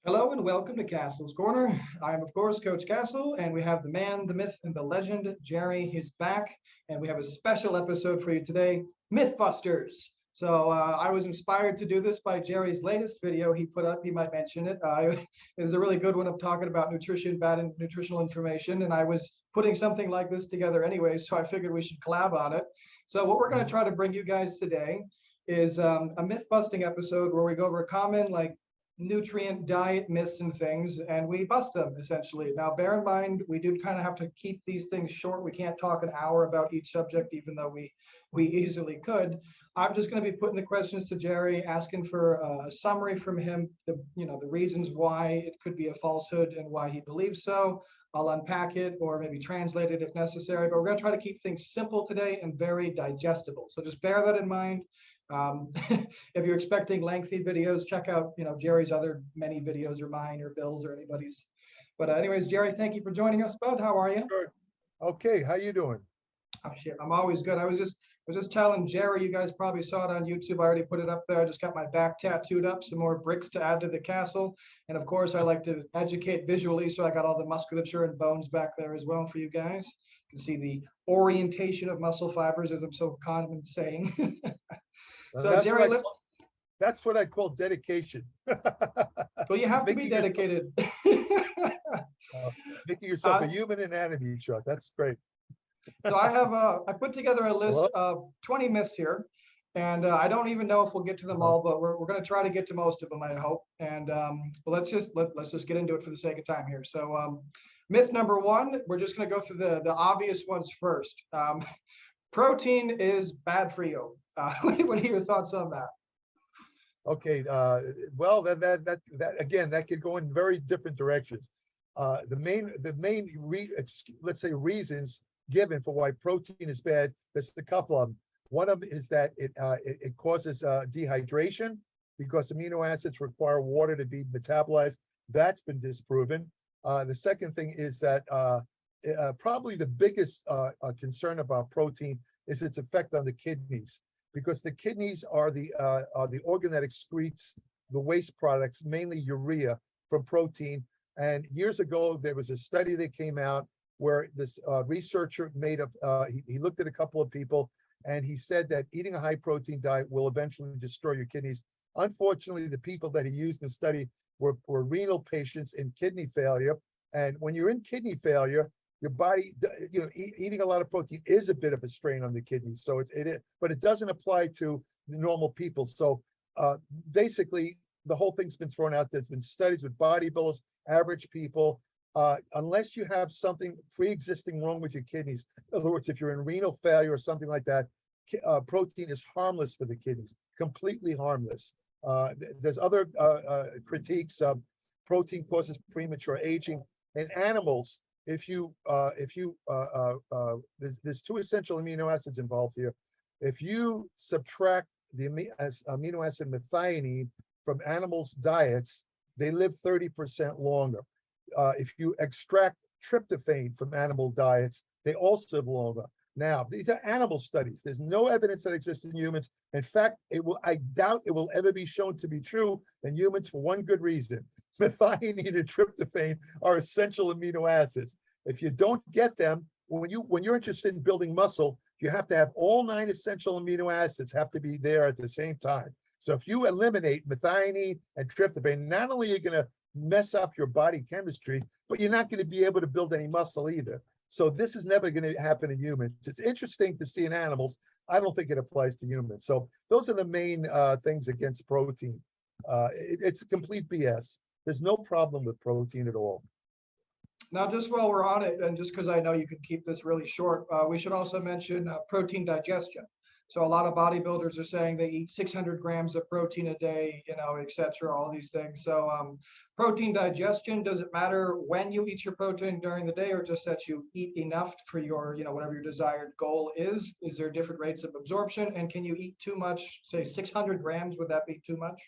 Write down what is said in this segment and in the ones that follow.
Hello and welcome to Castle's Corner. I am, of course, Coach Castle, and we have the man, the myth, and the legend, Jerry. He's back, and we have a special episode for you today, Mythbusters. So I was inspired to do this by Jerry's latest video he put up. He might mention it. It was a really good one of talking about nutrition, bad and nutritional information, and I was putting something like this together anyway, so I figured we should collab on it. So what we're going to try to bring you guys today is a myth busting episode where we go over common nutrient diet myths and things, and we bust them essentially. Now, bear in mind, we do kind of have to keep these things short. We can't talk an hour about each subject, even though we easily could. I'm just going to be putting the questions to Jerry, asking for a summary from him, the reasons why it could be a falsehood and why he believes so. I'll unpack it or maybe translate it if necessary, but we're going to try to keep things simple today and very digestible. So just bear that in mind. If you're expecting lengthy videos, check out Jerry's other many videos, or mine or Bill's or anybody's. But anyways, Jerry, thank you for joining us, bud. How are you? Sure. Okay, how you doing? Oh shit, I'm always good. I was just telling Jerry, you guys probably saw it on YouTube. I already put it up there. I just got my back tattooed up, some more bricks to add to the castle. And of course, I like to educate visually, so I got all the musculature and bones back there as well for you guys. You can see the orientation of muscle fibers, as I'm so common saying. So Jerry, that's what I call dedication. Well, you have to be dedicated. Making yourself a human anatomy chart. That's great. So I put together a list of 20 myths here, and I don't even know if we'll get to them all, but we're going to try to get to most of them, I hope. And let's just get into it for the sake of time here. So myth number one, we're just going to go through the obvious ones first. Protein is bad for you. What are your thoughts on that? Okay, well, that again, that could go in very different directions. The main let's say reasons given for why protein is bad, there's a couple of them. One of them is that it causes dehydration because amino acids require water to be metabolized. That's been disproven. The second thing is that probably the biggest concern about protein is its effect on the kidneys, because the kidneys are the organ that excretes the waste products, mainly urea from protein. And years ago, there was a study that came out where this researcher he looked at a couple of people, and he said that eating a high protein diet will eventually destroy your kidneys. Unfortunately, the people that he used in the study were renal patients in kidney failure. And when you're in kidney failure, your body, eating a lot of protein is a bit of a strain on the kidneys. So but it doesn't apply to the normal people. So basically, the whole thing's been thrown out. There's been studies with bodybuilders, average people. Unless you have something pre-existing wrong with your kidneys, in other words, if you're in renal failure or something like that, protein is harmless for the kidneys, completely harmless. There's other critiques. Protein causes premature aging. In animals, there's two essential amino acids involved here. If you subtract the amino acid methionine from animals' diets, they live 30% longer. If you extract tryptophan from animal diets, they also live longer. Now, these are animal studies. There's no evidence that exists in humans. In fact, I doubt it will ever be shown to be true in humans for one good reason. Methionine and tryptophan are essential amino acids. If you don't get them, when you're interested in building muscle, you have to have all 9 essential amino acids have to be there at the same time. So if you eliminate methionine and tryptophan, not only are you going to mess up your body chemistry, but you're not going to be able to build any muscle either. So this is never going to happen in humans. It's interesting to see in animals. I don't think it applies to humans. So those are the main things against protein. It's complete BS. There's no problem with protein at all. Now, just while we're on it, and just because I know you can keep this really short, we should also mention protein digestion. So a lot of bodybuilders are saying they eat 600 grams of protein a day, et cetera, all these things. So protein digestion, does it matter when you eat your protein during the day, or just that you eat enough for your, whatever your desired goal is? Is there different rates of absorption? And can you eat too much, say 600 grams, would that be too much?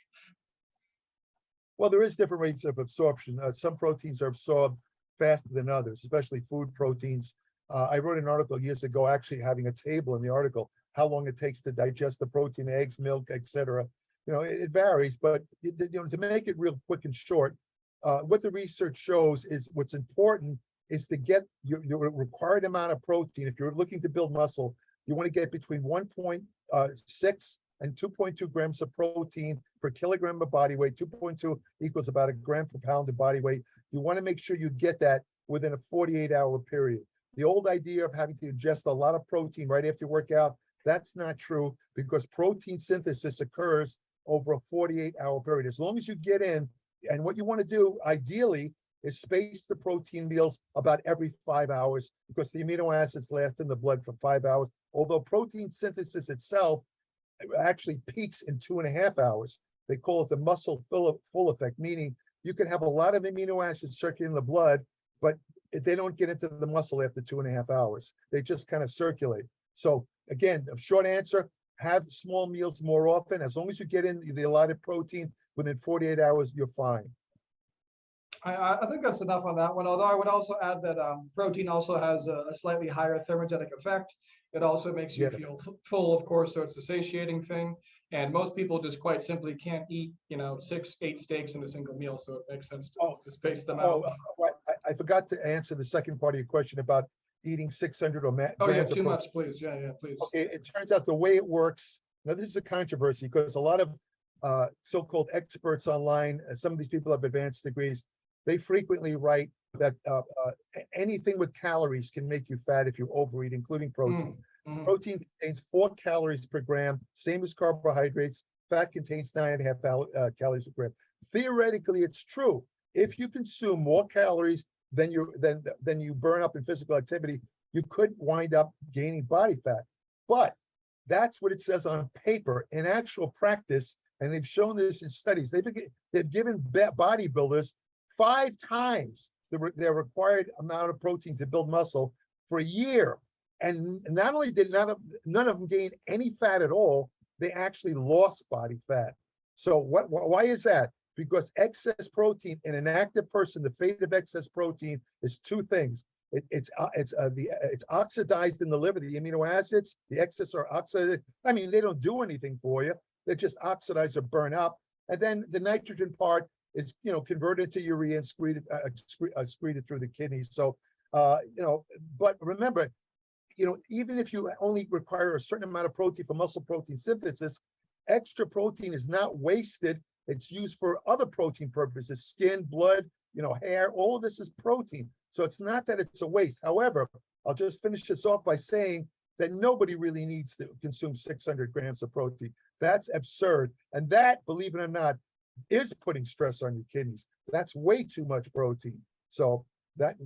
Well, there is different rates of absorption. Some proteins are absorbed faster than others, especially food proteins. I wrote an article years ago, actually having a table in the article, how long it takes to digest the protein, eggs, milk, etc. It varies, but to make it real quick and short, what the research shows is what's important is to get your required amount of protein. If you're looking to build muscle, you want to get between 1.6 and 2.2 grams of protein per kilogram of body weight. 2.2 equals about a gram per pound of body weight. You want to make sure you get that within a 48-hour period. The old idea of having to ingest a lot of protein right after you work out, that's not true, because protein synthesis occurs over a 48-hour period. As long as you get in, and what you want to do ideally is space the protein meals about every 5 hours, because the amino acids last in the blood for 5 hours. Although protein synthesis itself actually peaks in 2.5 hours. They call it the muscle full effect, meaning you can have a lot of amino acids circulating in the blood, but they don't get into the muscle after 2.5 hours. They just kind of circulate. So again, a short answer, have small meals more often. As long as you get in the allotted protein within 48 hours, you're fine. I think that's enough on that one. Although I would also add that protein also has a slightly higher thermogenic effect. It also makes you feel full, of course, so it's a satiating thing. And most people just quite simply can't eat, 6, 8 steaks in a single meal. So it makes sense to space them out. I forgot to answer the second part of your question about eating 600 grams Oh, yeah, of too protein. much, please. Yeah, please. Okay, it turns out the way it works, now this is a controversy because a lot of so-called experts online, some of these people have advanced degrees, they frequently write that anything with calories can make you fat if you overeat, including protein. Protein contains 4 calories per gram, same as carbohydrates. Fat contains 9.5 calories per gram. Theoretically, it's true. If you consume more calories than you burn up in physical activity, you could wind up gaining body fat. But that's what it says on paper. In actual practice, and they've shown this in studies, they've given bodybuilders 5 times their required amount of protein to build muscle for a year. And not only did none of them gain any fat at all, they actually lost body fat. So why is that? Because excess protein in an active person, the fate of excess protein is 2 things. It's oxidized in the liver, the amino acids, the excess are oxidized. I mean, they don't do anything for you. They're just oxidized or burn up. And then the nitrogen part is, converted to urea and excreted through the kidneys. So, but remember, even if you only require a certain amount of protein for muscle protein synthesis, extra protein is not wasted. It's used for other protein purposes, skin, blood, hair, all of this is protein. So it's not that it's a waste. However, I'll just finish this off by saying that nobody really needs to consume 600 grams of protein. That's absurd. And that, believe it or not, is putting stress on your kidneys. That's way too much protein. So that's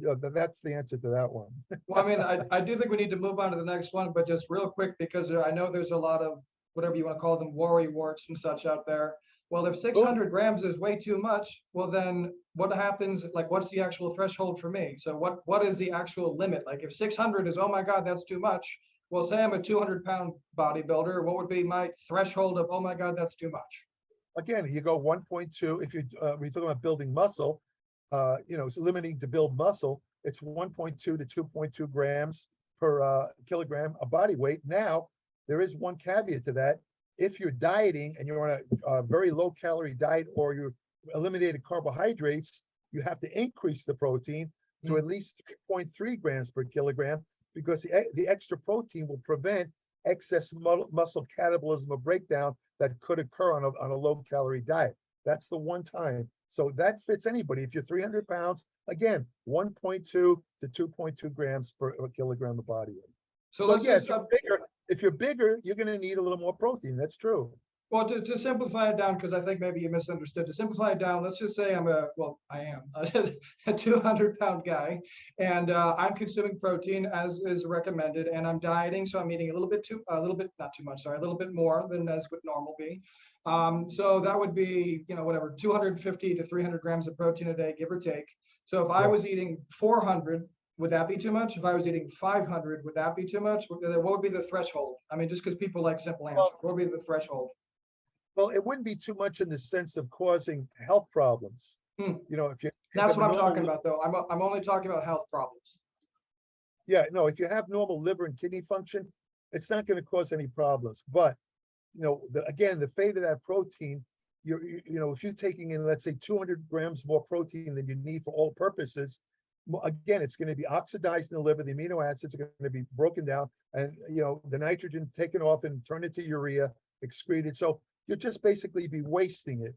the answer to that one. Well, I mean, I do think we need to move on to the next one, but just real quick, because I know there's a lot of whatever you want to call them, worry warts and such out there. Well, if 600 grams is way too much, well, then what happens? Like, what's the actual threshold for me? So what is the actual limit? Like, if 600 is, oh my God, that's too much. Well, say I'm a 200-pound bodybuilder. What would be my threshold of, oh my God, that's too much? Again, you go 1.2. If we're talking about building muscle, it's limiting to build muscle. It's 1.2 to 2.2 grams per kilogram of body weight. Now, there is one caveat to that. If you're dieting and you're on a very low calorie diet, or you eliminated carbohydrates, you have to increase the protein to at least 3.3 grams per kilogram, because the extra protein will prevent excess muscle catabolism or breakdown that could occur on a low calorie diet. That's the one time. So that fits anybody. If you're 300 pounds, again, 1.2 to 2.2 grams per kilogram of body weight. So yeah, if you're bigger, you're going to need a little more protein. That's true. Well, to simplify it down, because I think maybe you misunderstood. To simplify it down, let's just say I am a 200-pound guy, and I'm consuming protein as is recommended, and I'm dieting, so I'm eating a little bit more than as would normal be. So that would be, 250 to 300 grams of protein a day, give or take. So if I was eating 400, would that be too much? If I was eating 500, would that be too much? What would be the threshold? I mean, just because people like simple answers, what would be the threshold? Well, it wouldn't be too much in the sense of causing health problems. That's what I'm talking about, though. I'm only talking about health problems. Yeah, no, if you have normal liver and kidney function, it's not going to cause any problems. But, again, the fate of that protein if you're taking in, let's say 200 grams more protein than you need for all purposes, again, it's going to be oxidized in the liver. The amino acids are going to be broken down, and the nitrogen taken off and turned into urea, excreted. So you'll just basically be wasting it.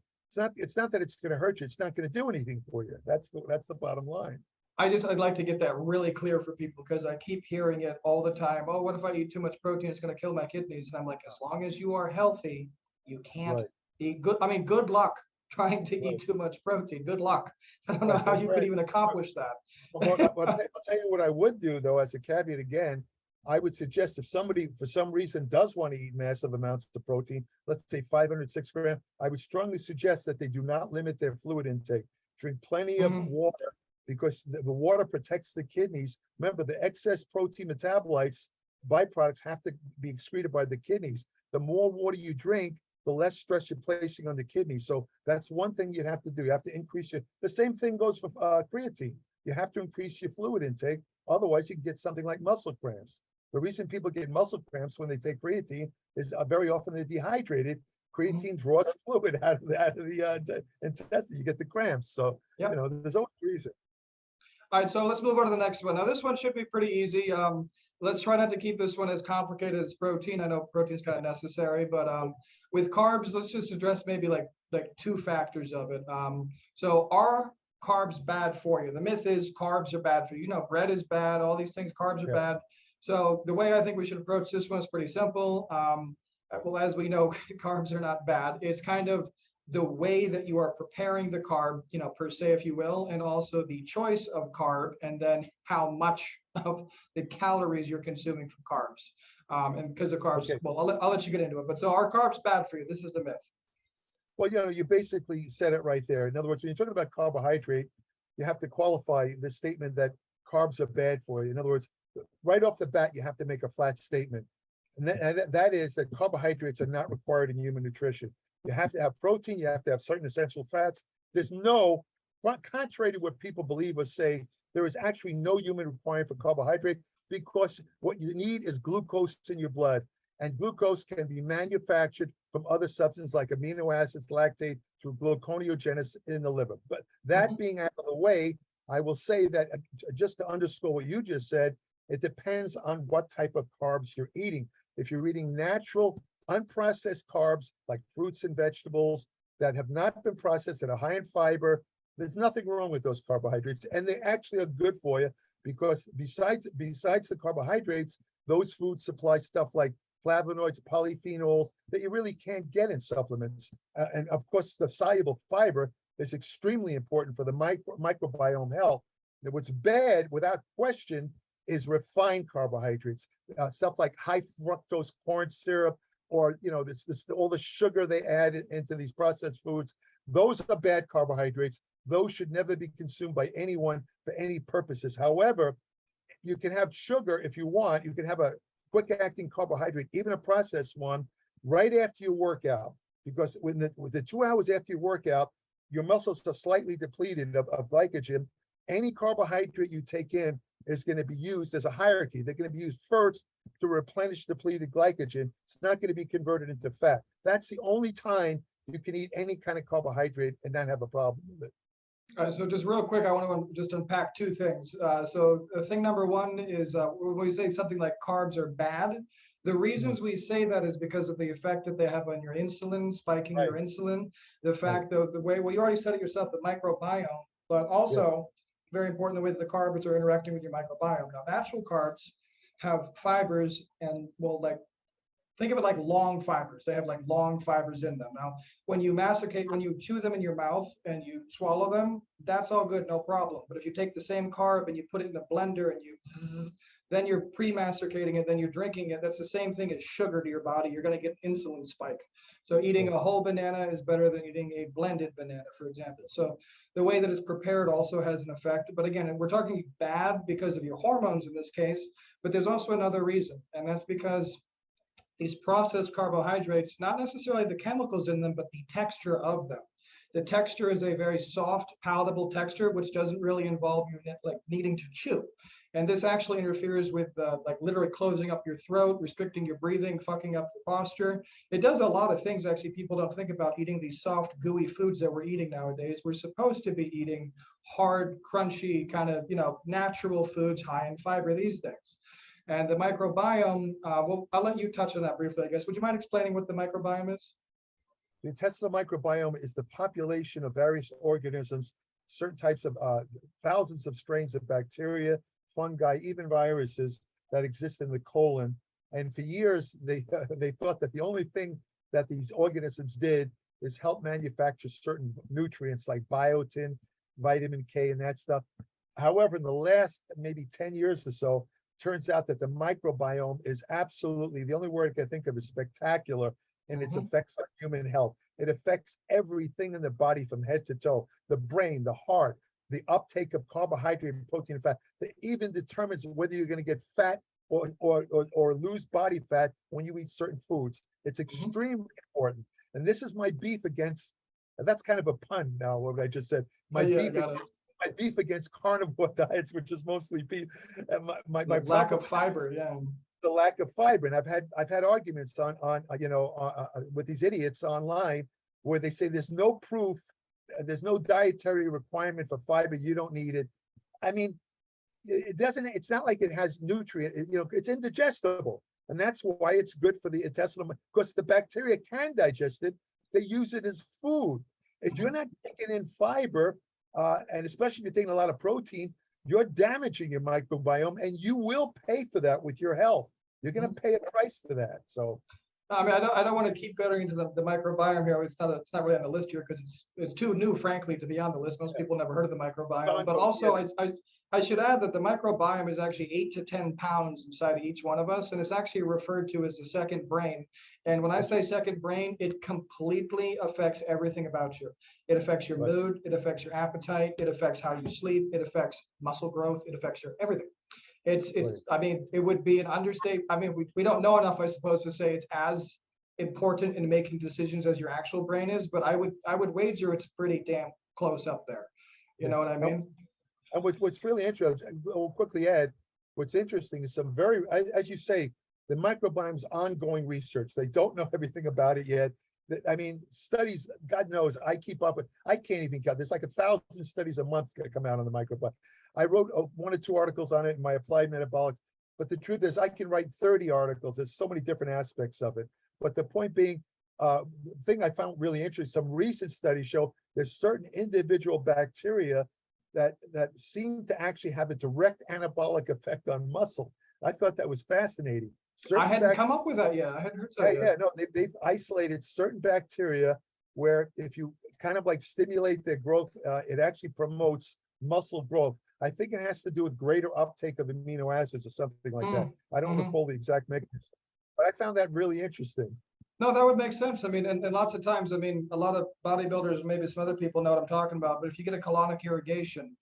It's not that it's going to hurt you. It's not going to do anything for you. That's the bottom line. I'd like to get that really clear for people, because I keep hearing it all the time. Oh, what if I eat too much protein? It's going to kill my kidneys. And I'm like, as long as you are healthy, you can't Right. eat good. I mean, good luck trying to Right. eat too much protein. Good luck. I don't know Right. how That's you could right. even accomplish that. Well, I'll tell you what I would do, though, as a caveat again. I would suggest if somebody, for some reason, does want to eat massive amounts of protein, let's say 506 grams, I would strongly suggest that they do not limit their fluid intake. Drink plenty of water, because the water protects the kidneys. Remember, the excess protein metabolites, byproducts, have to be excreted by the kidneys. The more water you drink, the less stress you're placing on the kidneys. So that's one thing you have to do. You have to increase the same thing goes for creatine. You have to increase your fluid intake. Otherwise, you can get something like muscle cramps. The reason people get muscle cramps when they take creatine is very often they're dehydrated. Creatine draws fluid out of the intestine. You get the cramps. So, Yep. There's always a reason. All right, so let's move on to the next one. Now, this one should be pretty easy. Let's try not to keep this one as complicated as protein. I know protein is kind of necessary, but with carbs, let's just address maybe like two factors of it. So are carbs bad for you? The myth is carbs are bad for you. Bread is bad. All these things, carbs are bad. So the way I think we should approach this one is pretty simple. Well, as we know, carbs are not bad. It's kind of the way that you are preparing the carb, per se, if you will, and also the choice of carb, and then how much of the calories you're consuming from carbs. And because of carbs, well, I'll let you get into it. But so are carbs bad for you? This is the myth. Well, you basically said it right there. In other words, when you're talking about carbohydrate, you have to qualify the statement that carbs are bad for you. In other words, right off the bat, you have to make a flat statement. And that is that carbohydrates are not required in human nutrition. You have to have protein, you have to have certain essential fats. There's contrary to what people believe or say, there is actually no human requirement for carbohydrate, because what you need is glucose in your blood. And glucose can be manufactured from other substances like amino acids, lactate, through gluconeogenesis in the liver. But that being out of the way, I will say that just to underscore what you just said, it depends on what type of carbs you're eating. If you're eating natural, unprocessed carbs like fruits and vegetables that have not been processed, that are high in fiber, there's nothing wrong with those carbohydrates. And they actually are good for you, because besides the carbohydrates, those foods supply stuff like flavonoids, polyphenols that you really can't get in supplements. And of course, the soluble fiber is extremely important for the microbiome health. Now, what's bad, without question, is refined carbohydrates, stuff like high fructose corn syrup, or all the sugar they add into these processed foods. Those are bad carbohydrates. Those should never be consumed by anyone for any purposes. However, you can have sugar if you want. You can have a quick-acting carbohydrate, even a processed one, right after you work out, because with the 2 hours after you work out, your muscles are slightly depleted of glycogen. Any carbohydrate you take in is going to be used as a hierarchy. They're going to be used first to replenish depleted glycogen. It's not going to be converted into fat. That's the only time you can eat any kind of carbohydrate and not have a problem with it. All right, so just real quick, I want to just unpack two things. So thing number one is when we say something like carbs are bad, the reasons we say that is because of the effect that they have on your insulin, spiking your insulin, the fact that the way, well, you already said it yourself, the microbiome, but also very important, the way that the carbs are interacting with your microbiome. Now, natural carbs have fibers, and think of it like long fibers. They have like long fibers in them. Now, when you masticate, when you chew them in your mouth and you swallow them, that's all good, no problem. But if you take the same carb and you put it in a blender and then you're pre-masticating it, then you're drinking it, that's the same thing as sugar to your body. You're going to get insulin spike. So eating a whole banana is better than eating a blended banana, for example. So the way that it's prepared also has an effect. But again, we're talking bad because of your hormones in this case, but there's also another reason, and that's because these processed carbohydrates, not necessarily the chemicals in them, but the texture of them. The texture is a very soft, palatable texture, which doesn't really involve you like needing to chew. And this actually interferes with like literally closing up your throat, restricting your breathing, fucking up the posture. It does a lot of things actually people don't think about eating these soft, gooey foods that we're eating nowadays. We're supposed to be eating hard, crunchy, kind of, natural foods high in fiber these days. And the microbiome, well, I'll let you touch on that briefly, I guess. Would you mind explaining what the microbiome is? The intestinal microbiome is the population of various organisms, certain types of thousands of strains of bacteria, fungi, even viruses that exist in the colon. And for years, they thought that the only thing that these organisms did is help manufacture certain nutrients like biotin, vitamin K, and that stuff. However, in the last maybe 10 years or so, turns out that the microbiome is absolutely, the only word I can think of is spectacular in its effects on human health. It affects everything in the body from head to toe, the brain, the heart, the uptake of carbohydrate, protein, and fat, that even determines whether you're going to get fat or lose body fat when you eat certain foods. It's extremely important. And this is my beef against, that's kind of a pun now, what I just said. My beef against carnivore diets, which is mostly beef. And my lack of fiber, the lack of fiber. And I've had arguments on with these idiots online where they say there's no proof, there's no dietary requirement for fiber, you don't need it. I mean, it's not like it has nutrient, it's indigestible. And that's why it's good for the intestinal, because the bacteria can digest it. They use it as food. If you're not taking in fiber, and especially if you're taking a lot of protein, you're damaging your microbiome, and you will pay for that with your health. You're going to pay a price for that. So, I mean, I don't want to keep going into the microbiome here. It's not really on the list here because it's too new, frankly, to be on the list. Most people never heard of the microbiome. But also, I should add that the microbiome is actually 8 to 10 pounds inside of each one of us, and it's actually referred to as the second brain. And when I say second brain, it completely affects everything about you. It affects your mood, it affects your appetite, it affects how you sleep, it affects muscle growth, it affects your everything. I mean, it would be an understatement. I mean, we don't know enough, I suppose, to say it's as important in making decisions as your actual brain is, but I would wager it's pretty damn close up there. You know what I mean? And what's really interesting, we'll quickly add, what's interesting is some very, as you say, the microbiome's ongoing research. They don't know everything about it yet. I mean, studies, God knows, I keep up with, I can't even count. There's like 1,000 studies a month that come out on the microbiome. I wrote 1 or 2 articles on it in my applied metabolics, but the truth is I can write 30 articles. There's so many different aspects of it. But the point being, the thing I found really interesting, some recent studies show there's certain individual bacteria that seem to actually have a direct anabolic effect on muscle. I thought that was fascinating. I hadn't come up with that yet. I hadn't heard that. Yeah, no, they've isolated certain bacteria where if you kind of like stimulate their growth, it actually promotes muscle growth. I think it has to do with greater uptake of amino acids or something like that. I don't recall the exact mechanism, but I found that really interesting. No, that would make sense. I mean, and lots of times, I mean, a lot of bodybuilders, maybe some other people know what I'm talking about, but if you get a colonic irrigation,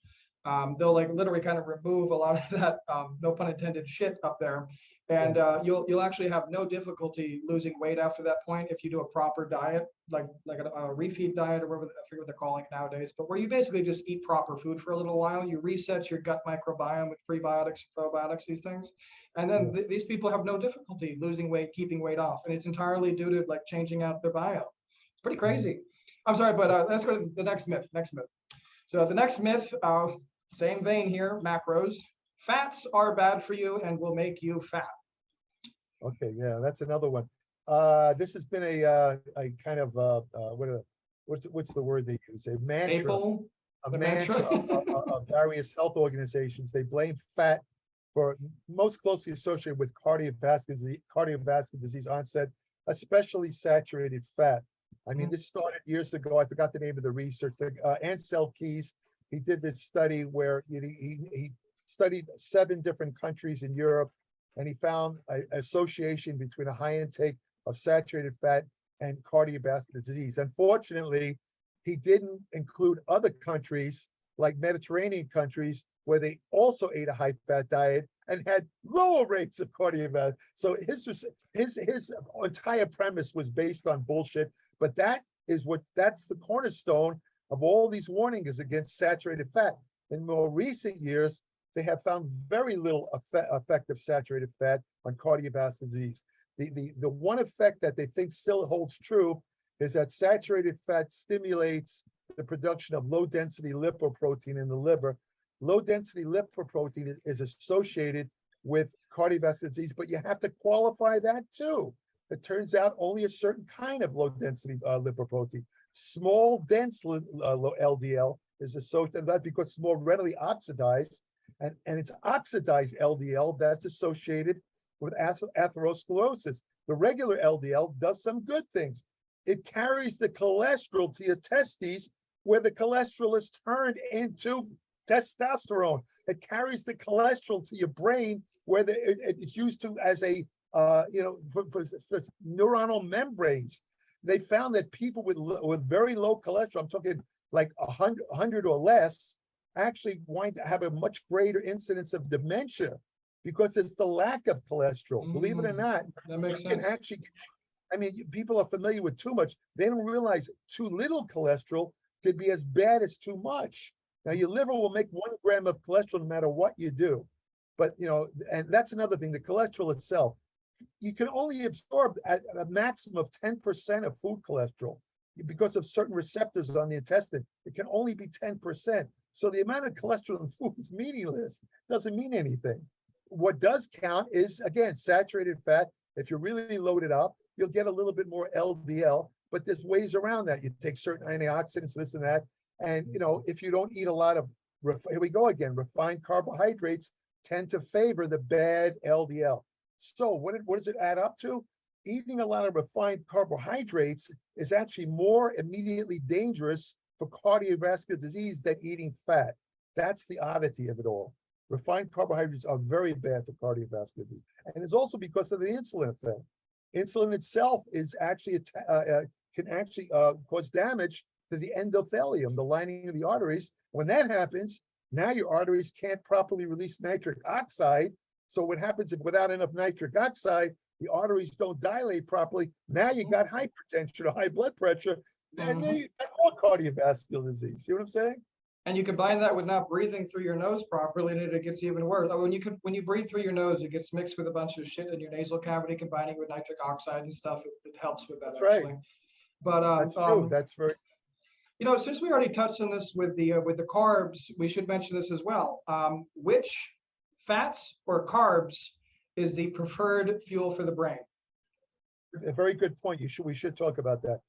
they'll like literally kind of remove a lot of that, no pun intended, shit up there. And you'll actually have no difficulty losing weight after that point if you do a proper diet, like a refeed diet or whatever, I forget what they're calling it nowadays, but where you basically just eat proper food for a little while, you reset your gut microbiome with prebiotics, probiotics, these things. And then these people have no difficulty losing weight, keeping weight off. And it's entirely due to like changing out their bio. It's pretty crazy. I'm sorry, but let's go to the next myth. So the next myth, same vein here, macros. Fats are bad for you and will make you fat. Okay, yeah, that's another one. This has been a kind of what's the word they use? A mantra, of various health organizations. They blame fat for most closely associated with cardiovascular disease onset, especially saturated fat. I mean, this started years ago. I forgot the name of the research. Ansel Keys, he did this study where he studied 7 different countries in Europe, and he found an association between a high intake of saturated fat and cardiovascular disease. Unfortunately, he didn't include other countries like Mediterranean countries where they also ate a high fat diet and had lower rates of cardiovascular. So his entire premise was based on bullshit, but that that's the cornerstone of all these warnings against saturated fat. In more recent years, they have found very little effect of saturated fat on cardiovascular disease. The one effect that they think still holds true is that saturated fat stimulates the production of low density lipoprotein in the liver. Low density lipoprotein is associated with cardiovascular disease, but you have to qualify that too. It turns out only a certain kind of low density lipoprotein. Small dense LDL is associated with that because it's more readily oxidized, and it's oxidized LDL that's associated with atherosclerosis. The regular LDL does some good things. It carries the cholesterol to your testes, where the cholesterol is turned into testosterone. It carries the cholesterol to your brain, where it's used to as a for neuronal membranes. They found that people with very low cholesterol, I'm talking like 100 or less, actually have a much greater incidence of dementia because it's the lack of cholesterol. Believe it or not, that makes you can sense. actually, I mean, people are familiar with too much. They don't realize too little cholesterol could be as bad as too much. Now, your liver will make 1 gram of cholesterol no matter what you do. But, and that's another thing, the cholesterol itself. You can only absorb at a maximum of 10% of food cholesterol because of certain receptors on the intestine. It can only be 10%. So the amount of cholesterol in food is meaningless. Doesn't mean anything. What does count is, again, saturated fat. If you're really loaded up, you'll get a little bit more LDL, but there's ways around that. You take certain antioxidants, this and that. And, if you don't eat a lot of, here we go again, refined carbohydrates tend to favor the bad LDL. So what does it add up to? Eating a lot of refined carbohydrates is actually more immediately dangerous for cardiovascular disease than eating fat. That's the oddity of it all. Refined carbohydrates are very bad for cardiovascular disease. And it's also because of the insulin effect. Insulin itself is actually can actually cause damage to the endothelium, the lining of the arteries. When that happens, now your arteries can't properly release nitric oxide. So what happens if without enough nitric oxide, the arteries don't dilate properly? Now you got hypertension or high blood pressure, and then you got more cardiovascular disease. See what I'm saying? And you combine that with not breathing through your nose properly, and it gets even worse. When you breathe through your nose, it gets mixed with a bunch of shit in your nasal cavity, combining with nitric oxide and stuff. It helps with that. That's actually. right. But That's true. That's very. Since we already touched on this with the carbs, we should mention this as well. Which fats or carbs is the preferred fuel for the brain? A very good point. We should talk about that.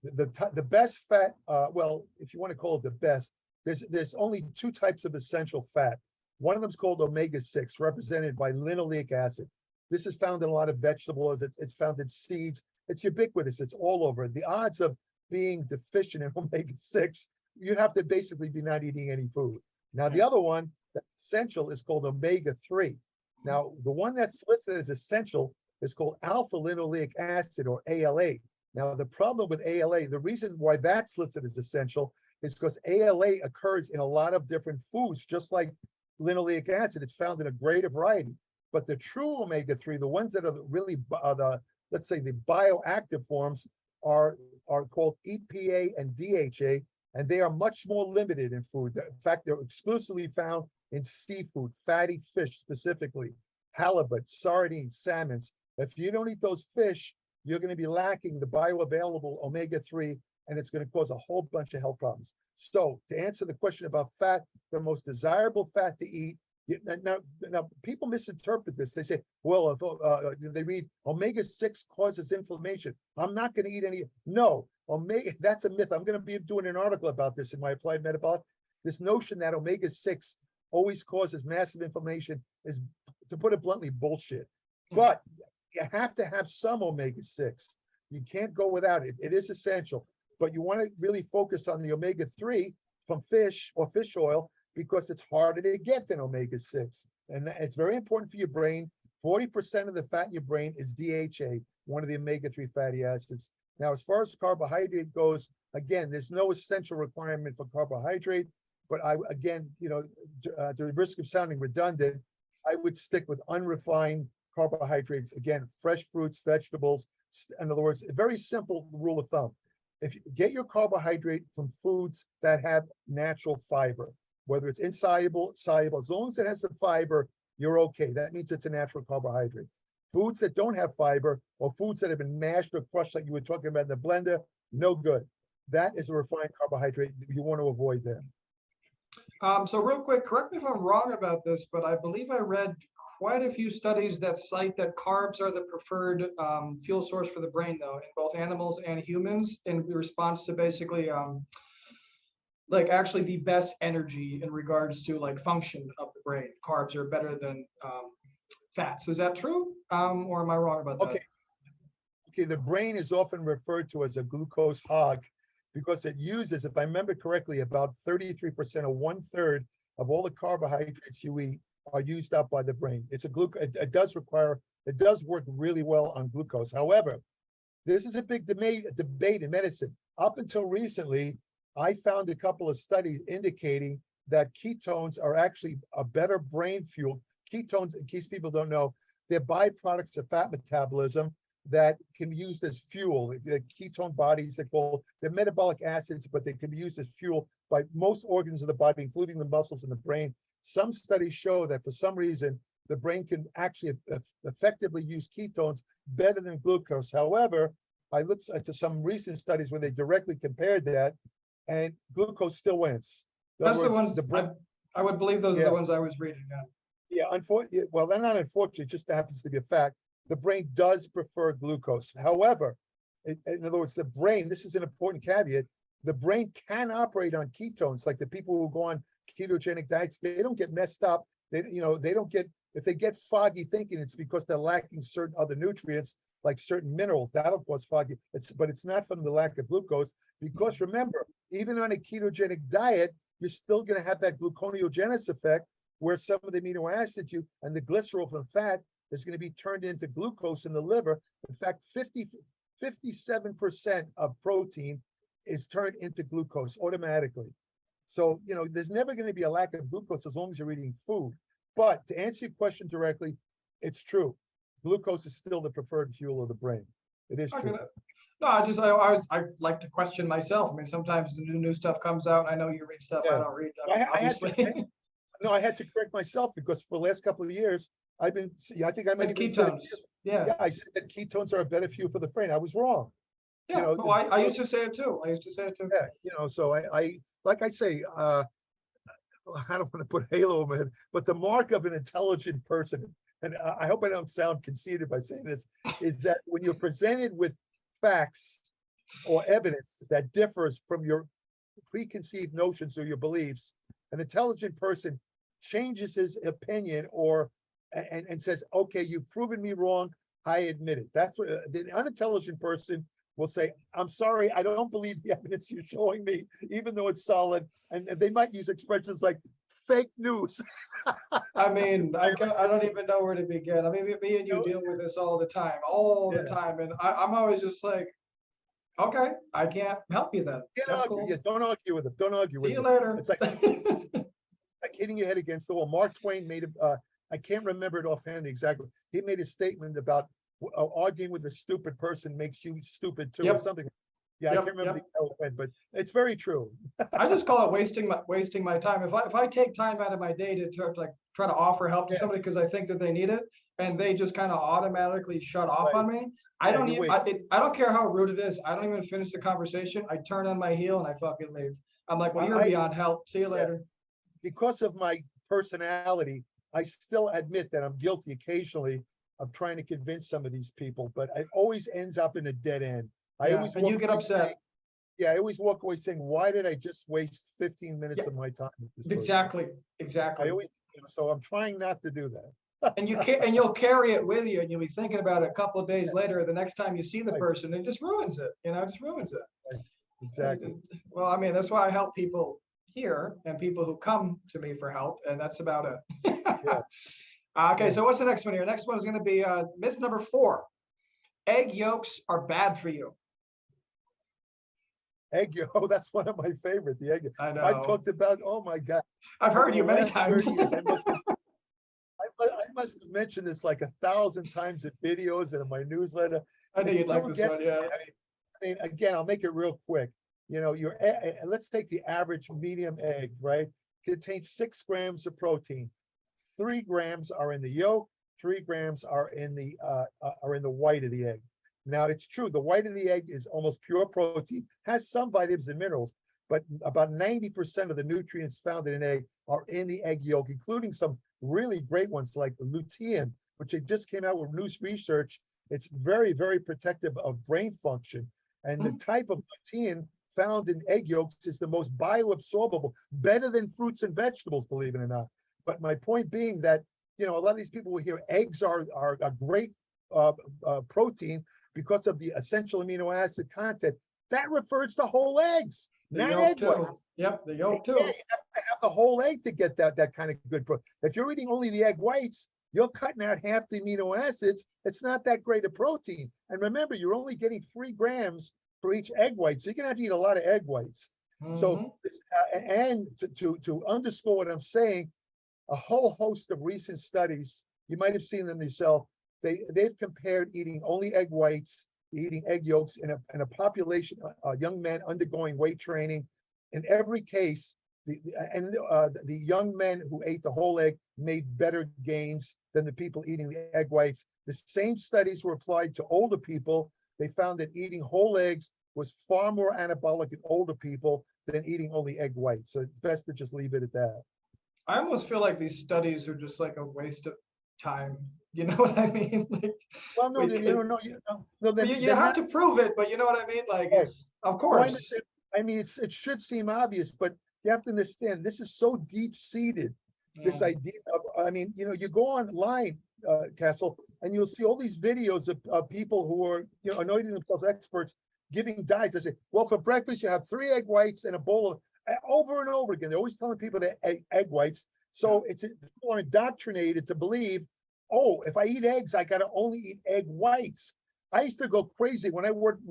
The best fat, well, if you want to call it the best, there's only 2 types of essential fat. One of them is called omega-6, represented by linoleic acid. This is found in a lot of vegetables. It's found in seeds. It's ubiquitous. It's all over. The odds of being deficient in omega-6, you'd have to basically be not eating any food. Now, the other one that's essential is called omega-3. Now, the one that's listed as essential is called alpha linoleic acid, or ALA. Now, the problem with ALA, the reason why that's listed as essential is because ALA occurs in a lot of different foods, just like linoleic acid. It's found in a greater variety. But the true omega-3, the ones that are really let's say the bioactive forms, are called EPA and DHA, and they are much more limited in food. In fact, they're exclusively found in seafood, fatty fish specifically, halibut, sardines, salmons. If you don't eat those fish, you're going to be lacking the bioavailable omega-3, and it's going to cause a whole bunch of health problems. So to answer the question about fat, the most desirable fat to eat, now people misinterpret this. They say, well, if they read omega-6 causes inflammation, I'm not going to eat any. No, that's a myth. I'm going to be doing an article about this in my Applied Metabolic. This notion that omega-6 always causes massive inflammation is, to put it bluntly, bullshit. But you have to have some omega-6. You can't go without it. It is essential. But you want to really focus on the omega-3 from fish or fish oil, because it's harder to get than omega-6. And it's very important for your brain. 40% of the fat in your brain is DHA, one of the omega-3 fatty acids. Now, as far as carbohydrate goes, again, there's no essential requirement for carbohydrate. But again, to the risk of sounding redundant, I would stick with unrefined carbohydrates. Again, fresh fruits, vegetables. In other words, a very simple rule of thumb. if you get your carbohydrate from foods that have natural fiber, whether it's insoluble, soluble, as long as it has the fiber, you're okay. That means it's a natural carbohydrate. Foods that don't have fiber or foods that have been mashed or crushed, like you were talking about in the blender, no good. That is a refined carbohydrate. You want to avoid that. So real quick, correct me if I'm wrong about this, but I believe I read quite a few studies that cite that carbs are the preferred fuel source for the brain, though, in both animals and humans, in response to basically like actually the best energy in regards to like function of the brain. Carbs are better than fats. Is that true? Or am I wrong about that? Okay, the brain is often referred to as a glucose hog because it uses, if I remember correctly, about 33% or 1/3 of all the carbohydrates you eat are used up by the brain. It's a it does work really well on glucose. However, this is a big debate in medicine. Up until recently, I found a couple of studies indicating that ketones are actually a better brain fuel. Ketones, in case people don't know, they're byproducts of fat metabolism that can be used as fuel. The ketone bodies, they're metabolic acids, but they can be used as fuel by most organs of the body, including the muscles and the brain. Some studies show that for some reason, the brain can actually effectively use ketones better than glucose. However, I looked into some recent studies where they directly compared that, and glucose still wins. That's the ones I would believe those are the ones I was reading. Yeah, unfortunately, well, they're not unfortunate, it just happens to be a fact. The brain does prefer glucose. However, in other words, the brain, this is an important caveat, the brain can operate on ketones, like the people who go on ketogenic diets, they don't get messed up. They don't get, if they get foggy thinking, it's because they're lacking certain other nutrients, like certain minerals, that'll cause foggy. But it's not from the lack of glucose, because remember, even on a ketogenic diet, you're still going to have that gluconeogenesis effect, where some of the amino acids and the glycerol from fat is going to be turned into glucose in the liver. In fact, 57% of protein is turned into glucose automatically. So, there's never going to be a lack of glucose as long as you're eating food. But to answer your question directly, it's true. Glucose is still the preferred fuel of the brain. It is true. No, I like to question myself. I mean, sometimes the new stuff comes out. I know you read stuff I don't read, obviously. I had to correct myself because for the last couple of years, I think I might have ketones. Yeah, I said that ketones are a better fuel for the brain. I was wrong. Yeah, I used to say it too. Yeah, so I like I say, I don't want to put halo over it, but the mark of an intelligent person, and I hope I don't sound conceited by saying this, is that when you're presented with facts or evidence that differs from your preconceived notions or your beliefs, an intelligent person changes his opinion and says, okay, you've proven me wrong, I admit it. That's what the unintelligent person will say, I'm sorry, I don't believe the evidence you're showing me, even though it's solid. And they might use expressions like fake news. I mean, I don't even know where to begin. I mean, me and you deal with this all the time. And I'm always just like, okay, I can't help you then. That's cool. Yeah, don't argue with it. Don't argue with it. See you later. It's like hitting your head against the wall. Mark Twain made I can't remember it offhand exactly. He made a statement about arguing with a stupid person makes you stupid too, or something. Yeah, I can't remember the offhand, but it's very true. I just call it wasting my time. If I take time out of my day to try to offer help to somebody because I think that they need it, and they just kind of automatically shut off on me, I don't care how rude it is. I don't even finish the conversation. I turn on my heel and I fucking leave. I'm like, well, you're beyond help. See you later. Because of my personality, I still admit that I'm guilty occasionally of trying to convince some of these people, but it always ends up in a dead end. And you get upset. I always walk away saying, why did I just waste 15 minutes of my time with this person? Exactly. I always, so I'm trying not to do that. And you'll carry it with you, and you'll be thinking about it a couple of days later, or the next time you see the person, and it just ruins it. Right. Exactly. Well, I mean, that's why I help people here and people who come to me for help, and that's about it. Okay, so what's the next one here? Next one is going to be myth number 4. Egg yolks are bad for you. Egg yolk, that's one of my favorite. The egg. I know. I've talked about. Oh my God. I've heard you many times. Years, I must have mentioned this like 1,000 times in videos and in my newsletter. I know you'd like this one, yeah. mean, again, I'll make it real quick. You know, let's take the average medium egg, right? Contains 6 grams of protein. 3 grams are in the yolk. 3 grams are in the white of the egg. Now, it's true, the white of the egg is almost pure protein, has some vitamins and minerals, but about 90% of the nutrients found in an egg are in the egg yolk, including some really great ones like the lutein, which they just came out with new research. It's very, very protective of brain function. And the type of lutein found in egg yolks is the most bioabsorbable, better than fruits and vegetables, believe it or not. But my point being that, you know, a lot of these people will hear eggs are a great protein because of the essential amino acid content. That refers to whole eggs, The not yolk egg white. too. Yep, the yolk Yeah, too. you have to have the whole egg to get that kind of good protein. If you're eating only the egg whites, you're cutting out half the amino acids. It's not that great a protein. And remember, you're only getting 3 grams for each egg white, so you're gonna have to eat a lot of egg whites. So, and to underscore what I'm saying, a whole host of recent studies, you might have seen them yourself. They've compared eating only egg whites, eating egg yolks in a population, young men undergoing weight training. In every case, the young men who ate the whole egg made better gains than the people eating the egg whites. The same studies were applied to older people. They found that eating whole eggs was far more anabolic in older people than eating only egg whites. So it's best to just leave it at that. I almost feel like these studies are just like a waste of time. You know what I mean? Like, Well, no, we could, no, you they're have not. to prove it, but you know what I mean? Like, Right. it's, of No, I course. understand. I mean, it should seem obvious, but you have to understand this is so deep seated. This idea of, I mean, you know, you go online, Castle, and you'll see all these videos of people who are, you know, anointing themselves experts, giving diets. They say, well, for breakfast you have 3 egg whites and a bowl of, over and over again. They're always telling people that egg whites. So people are indoctrinated to believe, oh, if I eat eggs, I gotta only eat egg whites. I used to go crazy when I wrote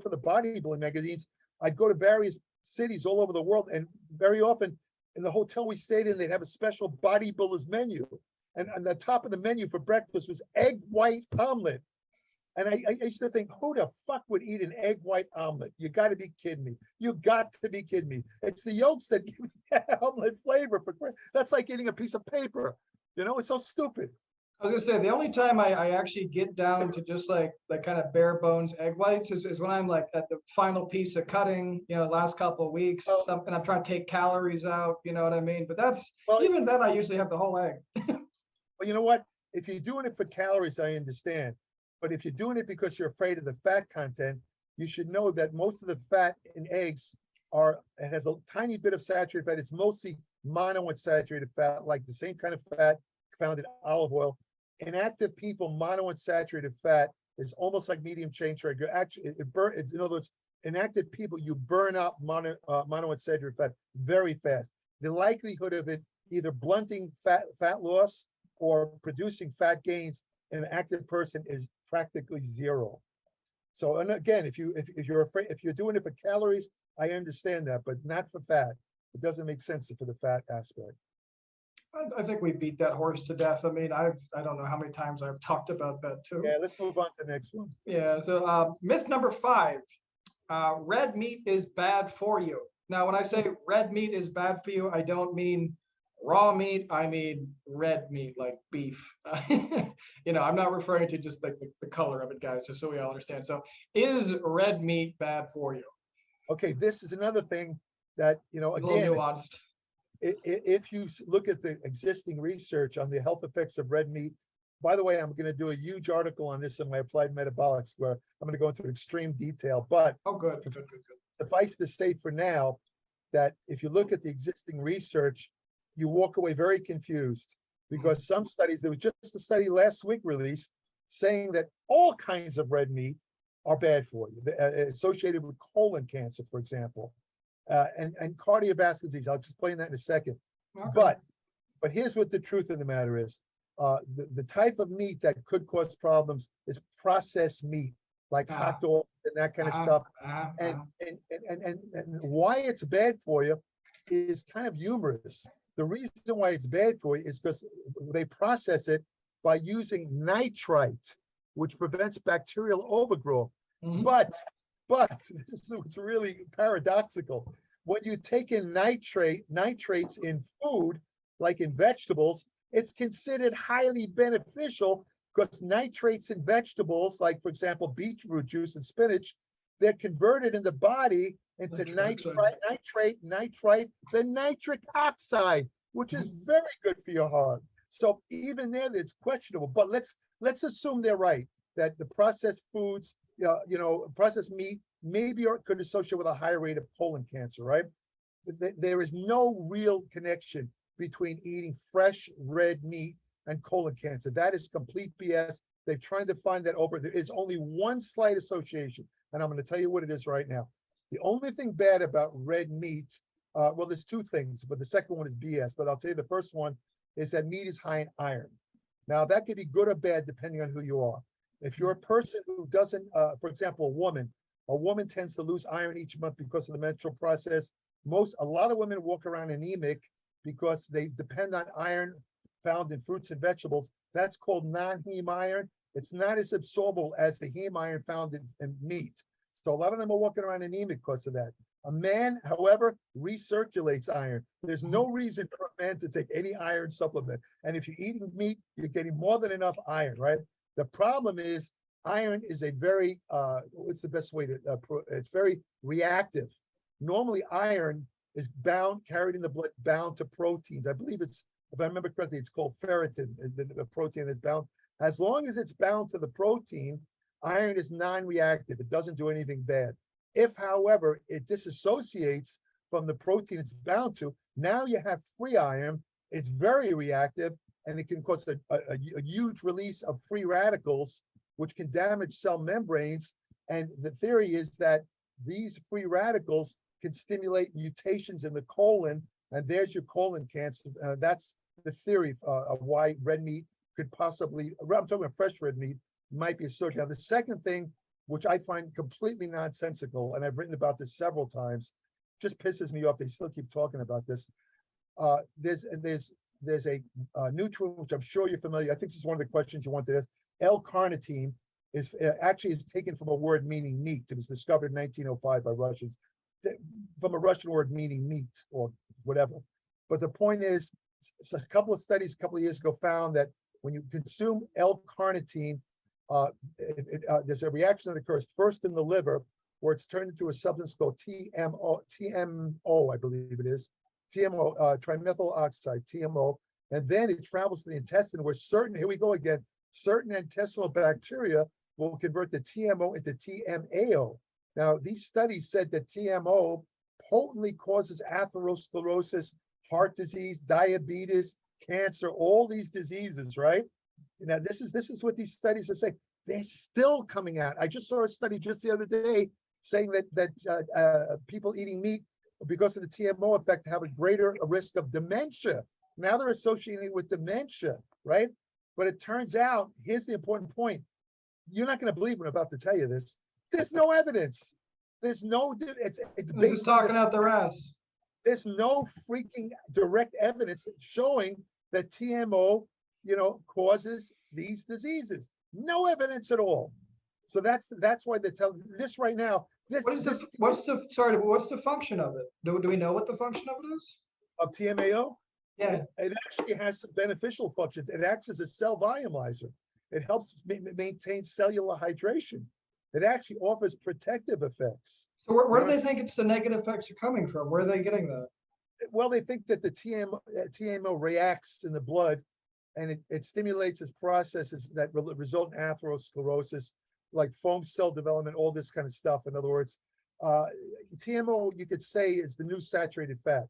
for the bodybuilding magazines. I'd go to various cities all over the world, and very often in the hotel we stayed in, they'd have a special bodybuilders menu. And on the top of the menu for breakfast was egg white omelet. And I used to think, who the fuck would eat an egg white omelet? You got to be kidding me. You got to be kidding me. It's the yolks that give that omelet flavor. That's like eating a piece of paper. You know, it's so stupid. I was gonna say the only time I actually get down to just like kind of bare bones egg whites is when I'm like at the final piece of cutting, you know, last couple of weeks, Well, something I'm trying to take calories out, you know what I mean? But that's well, even then I usually have the whole egg. Well, you know what? If you're doing it for calories, I understand. But if you're doing it because you're afraid of the fat content, you should know that most of the fat in eggs it has a tiny bit of saturated fat. It's mostly monounsaturated fat, like the same kind of fat found in olive oil. In active people, monounsaturated fat is almost like medium chain trigger. Actually, it's, in other words, in active people, you burn up monounsaturated fat very fast. The likelihood of it either blunting fat loss or producing fat gains in an active person is practically zero. So, and again, if you're afraid, if you're doing it for calories, I understand that, but not for fat. It doesn't make sense for the fat aspect. I think we beat that horse to death. I mean, I don't know how many times I've talked about that too. Yeah, let's move on to the next one. Yeah. So myth number 5, red meat is bad for you. Now, when I say red meat is bad for you, I don't mean raw meat. I mean red meat, like beef. You know, I'm not referring to just like the color of it, guys, just so we all understand. So is red meat bad for you? Okay, this is another thing that, you know, A little again, nuanced. if you look at the existing research on the health effects of red meat, by the way, I'm going to do a huge article on this in my applied metabolics, where I'm going to go into extreme detail. But Oh, good, good, good, good. suffice to state for now that if you look at the existing research, you walk away very confused, because some studies, there was just a study last week released saying that all kinds of red meat are bad for you, associated with colon cancer, for example, and cardiovascular disease. I'll explain that in a second. Okay. But here's what the truth of the matter is. The type of meat that could cause problems is processed meat, like hot dogs and that kind of stuff. And why it's bad for you is kind of humorous. The reason why it's bad for you is because they process it by using nitrite, which prevents bacterial overgrowth. But But this is what's really paradoxical. When you take in nitrates in food, like in vegetables, it's considered highly beneficial because nitrates in vegetables, like for example, beetroot juice and spinach, they're converted in the body into nitrite, then nitric oxide, which is very good for your heart. So even there, it's questionable. But let's assume they're right, that the processed foods, processed meat maybe could associate with a higher rate of colon cancer, right? There is no real connection between eating fresh red meat and colon cancer. That is complete BS. They've tried to find that over. There is only one slight association, and I'm going to tell you what it is right now. The only thing bad about red meat, well, there's two things, but the second one is BS. But I'll tell you the first one is that meat is high in iron. Now, that could be good or bad depending on who you are. If you're a person who doesn't, for example, a woman tends to lose iron each month because of the menstrual process. A lot of women walk around anemic because they depend on iron found in fruits and vegetables. That's called non-heme iron. It's not as absorbable as the heme iron found in meat. So a lot of them are walking around anemic because of that. A man, however, recirculates iron. There's no reason for a man to take any iron supplement. And if you're eating meat, you're getting more than enough iron, right? The problem is iron is a very, what's the best way to, it's very reactive. Normally iron is carried in the blood, bound to proteins. I believe it's, if I remember correctly, it's called ferritin, the protein that's bound. As long as it's bound to the protein, iron is non-reactive. It doesn't do anything bad. If, however, it disassociates from the protein it's bound to, now you have free iron. It's very reactive, and it can cause a huge release of free radicals, which can damage cell membranes. And the theory is that these free radicals can stimulate mutations in the colon, and there's your colon cancer. That's the theory of why red meat could possibly, I'm talking about fresh red meat, might be associated. Now, the second thing, which I find completely nonsensical, and I've written about this several times, just pisses me off. They still keep talking about this. There's a nutrient, which I'm sure you're familiar. I think this is one of the questions you wanted to ask. L-carnitine is taken from a word meaning meat. It was discovered in 1905 by Russians, from a Russian word meaning meat or whatever. But the point is, a couple of studies a couple of years ago found that when you consume L-carnitine, there's a reaction that occurs first in the liver, where it's turned into a substance called TMO, I believe it is, trimethyl oxide, TMO, and then it travels to the intestine, where here we go again, certain intestinal bacteria will convert the TMO into TMAO. Now, these studies said that TMO potently causes atherosclerosis, heart disease, diabetes, cancer, all these diseases, right? Now, this is what these studies are saying. They're still coming out. I just saw a study just the other day saying that people eating meat, because of the TMO effect, have a greater risk of dementia. Now they're associating it with dementia, right? But it turns out, here's the important point. You're not going to believe what I'm about to tell you this. There's no evidence. It's They're just talking out their ass. There's no freaking direct evidence showing that TMO, causes these diseases. No evidence at all. So that's why they tell this right now. What's the function of it? Do we know what the function of it is? Of TMAO? Yeah. It actually has some beneficial functions. It acts as a cell volumizer. It helps maintain cellular hydration. It actually offers protective effects. So where do they think it's the negative effects are coming from? Where are they getting that? Well, they think that the TMO reacts in the blood, and it stimulates its processes that result in atherosclerosis, like foam cell development, all this kind of stuff. In other words, TMO, you could say, is the new saturated fat.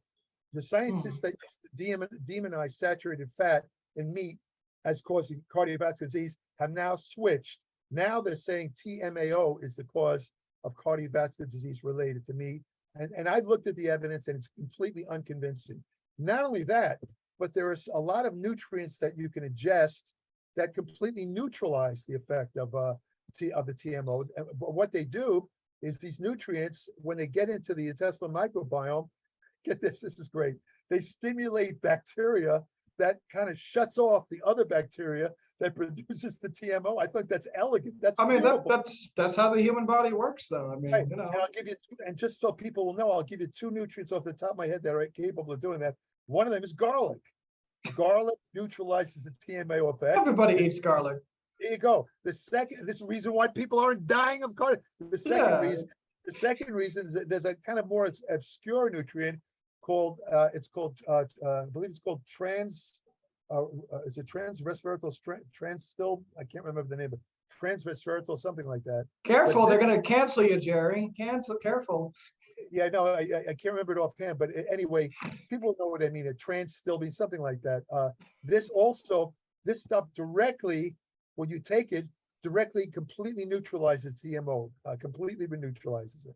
The scientists that demonize saturated fat in meat as causing cardiovascular disease have now switched. Now they're saying TMAO is the cause of cardiovascular disease related to meat. And I've looked at the evidence, and it's completely unconvincing. Not only that, but there is a lot of nutrients that you can ingest that completely neutralize the effect of the TMO. But what they do is these nutrients, when they get into the intestinal microbiome, get this is great. They stimulate bacteria that kind of shuts off the other bacteria that produces the TMO. I think that's elegant. That's I mean, beautiful. that's how the human body works, though. I mean, Right. you know. And I'll give you and just so people will know, I'll give you two nutrients off the top of my head that are capable of doing that. One of them is garlic. Garlic neutralizes the TMO effect. Everybody eats garlic. There you go. This is the reason why people aren't dying of garlic. Yeah. The second reason is that there's a kind of more obscure nutrient called I believe it's called is it resveratrol still I can't remember the name, but resveratrol, something like that. Careful, they're going to cancel you, Jerry. Careful. Yeah, no, I can't remember it offhand, but anyway, people know what I mean. A still be something like that. This stuff directly, when you take it, directly completely neutralizes TMO, completely neutralizes it.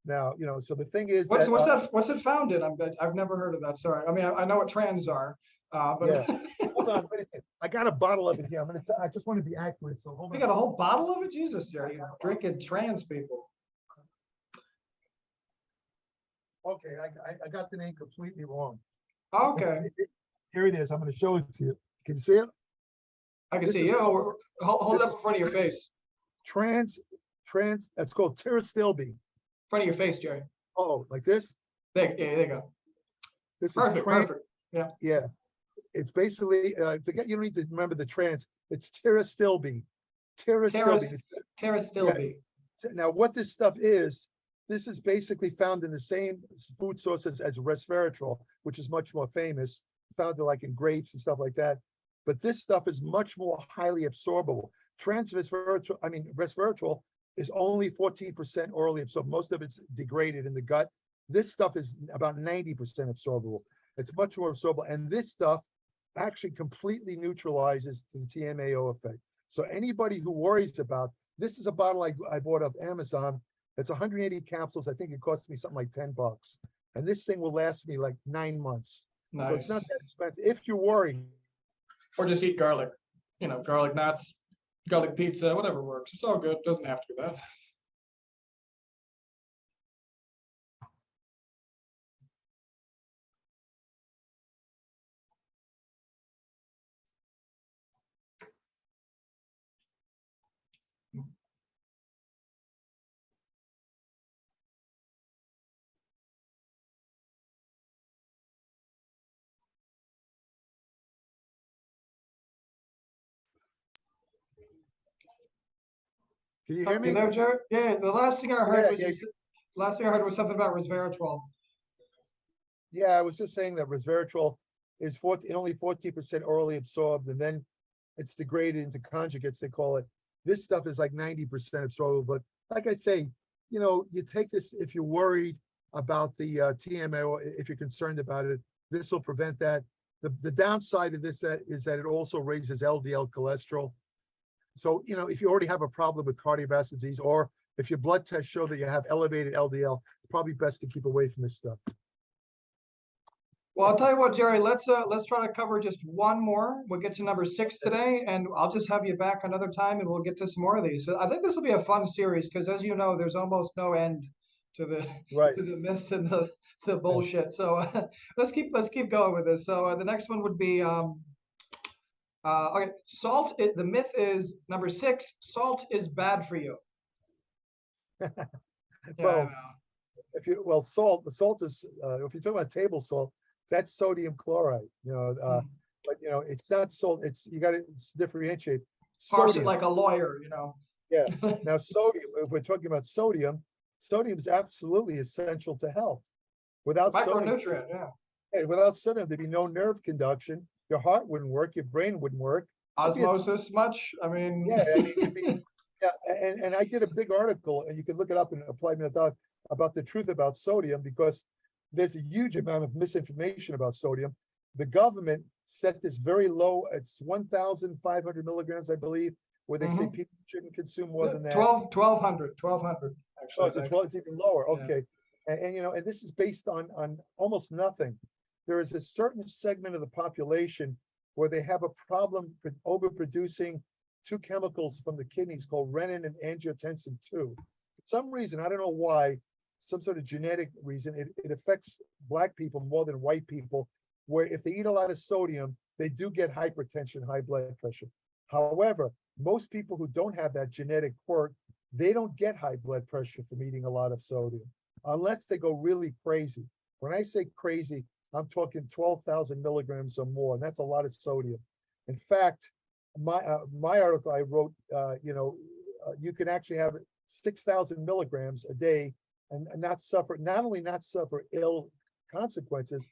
Now, so the thing is what's it found in? I've never heard of that. Sorry. I mean, I know what trans are, but yeah. Hold on, wait a second. I got a bottle of it here. I just want to be accurate. So hold on. You got a whole bottle of it? Jesus, Jerry, you're drinking trans people. Okay, I got the name completely wrong. Okay. Here it is. I'm going to show it to you. Can you see it? I can see you. Hold it up in front of your face. That's called Tirastilbe. In front of your face, Jerry. Oh, like this? There you go. This perfect, is perfect. Yeah. Yeah. It's basically, forget, you don't need to remember the trans. It's Tirastilbe. Tirastilbe. Tirastilbe. Yeah. Now, what this stuff is, this is basically found in the same food sources as resveratrol, which is much more famous, found like in grapes and stuff like that. But this stuff is much more highly absorbable. Resveratrol is only 14% orally absorbed. Most of it's degraded in the gut. This stuff is about 90% absorbable. It's much more absorbable. And this stuff actually completely neutralizes the TMAO effect. So anybody who worries about, this is a bottle I bought off Amazon. It's 180 capsules. I think it cost me something like $10. And this thing will last me like 9 months. Nice. So it's not that expensive. If you're worried. Or just eat garlic. Garlic nuts, garlic pizza, whatever works. It's all good. Doesn't have to be that. Can you hear me? You there, Jared? Yeah, the last thing I heard Yeah, last thing I heard was something about resveratrol. Yeah, I was just saying that resveratrol is only 14% orally absorbed, and then it's degraded into conjugates, they call it. This stuff is like 90% absorbable. But like I say, you take this if you're worried about the TMO, if you're concerned about it, this will prevent that. The downside of this is that it also raises LDL cholesterol. So, if you already have a problem with cardiovascular disease, or if your blood tests show that you have elevated LDL, it's probably best to keep away from this stuff. Well, I'll tell you what, Jerry, let's try to cover just one more. We'll get to number 6 today, and I'll just have you back another time and we'll get to some more of these. So I think this will be a fun series because, as you know, there's almost no end to the right. to the myths and the bullshit. So let's keep going with this. So the next one would be okay, salt. The myth is number 6. Salt is bad for you. Well, the salt is if you talk about table salt, that's sodium chloride. But it's not salt. You got to differentiate. Parse it like a lawyer. Yeah. Now sodium. If we're talking about sodium is absolutely essential to health. Without micronutrient, sodium, yeah. Hey, without sodium, there'd be no nerve conduction. Your heart wouldn't work. Your brain wouldn't work. Osmosis much? I mean, yeah. And I did a big article, and you can look it up in Applied Mental about the truth about sodium, because there's a huge amount of misinformation about sodium. The government set this very low. It's 1,500 milligrams, I believe, where they say people shouldn't consume more than that. 1,200 actually. Oh, it's even lower. Okay. Yeah. And this is based on almost nothing. There is a certain segment of the population where they have a problem overproducing two chemicals from the kidneys called renin and angiotensin 2. For some reason, I don't know why, some sort of genetic reason, it affects Black people more than white people, where if they eat a lot of sodium, they do get hypertension, high blood pressure. However, most people who don't have that genetic quirk, they don't get high blood pressure from eating a lot of sodium unless they go really crazy. When I say crazy, I'm talking 12,000 milligrams or more, and that's a lot of sodium. In fact, my article I wrote, you can actually have 6,000 milligrams a day and not only not suffer ill consequences,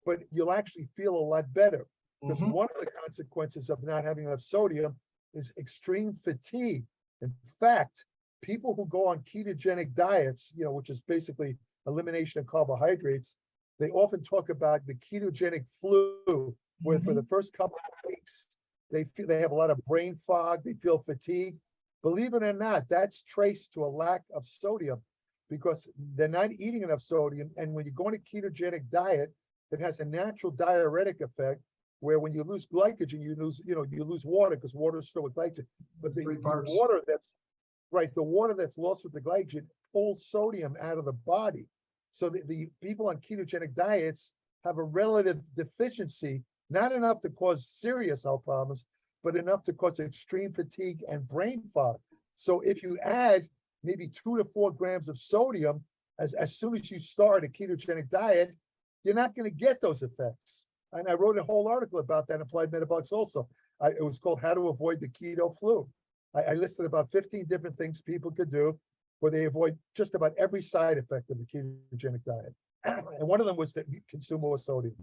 but you'll actually feel a lot better. Because one of the consequences of not having enough sodium is extreme fatigue. In fact, people who go on ketogenic diets, which is basically elimination of carbohydrates, they often talk about the ketogenic flu, where for the first couple of weeks, they have a lot of brain fog, they feel fatigue. Believe it or not, that's traced to a lack of sodium because they're not eating enough sodium. And when you go on a ketogenic diet, it has a natural diuretic effect where when you lose glycogen, you lose water because water is still with glycogen. But the water that's lost with the glycogen pulls sodium out of the body. So the people on ketogenic diets have a relative deficiency, not enough to cause serious health problems, but enough to cause extreme fatigue and brain fog. So if you add maybe 2 to 4 grams of sodium as soon as you start a ketogenic diet, you're not going to get those effects. And I wrote a whole article about that in Applied Metabolics also. It was called How to Avoid the Keto Flu. I listed about 15 different things people could do where they avoid just about every side effect of the ketogenic diet. And one of them was to consume more sodium.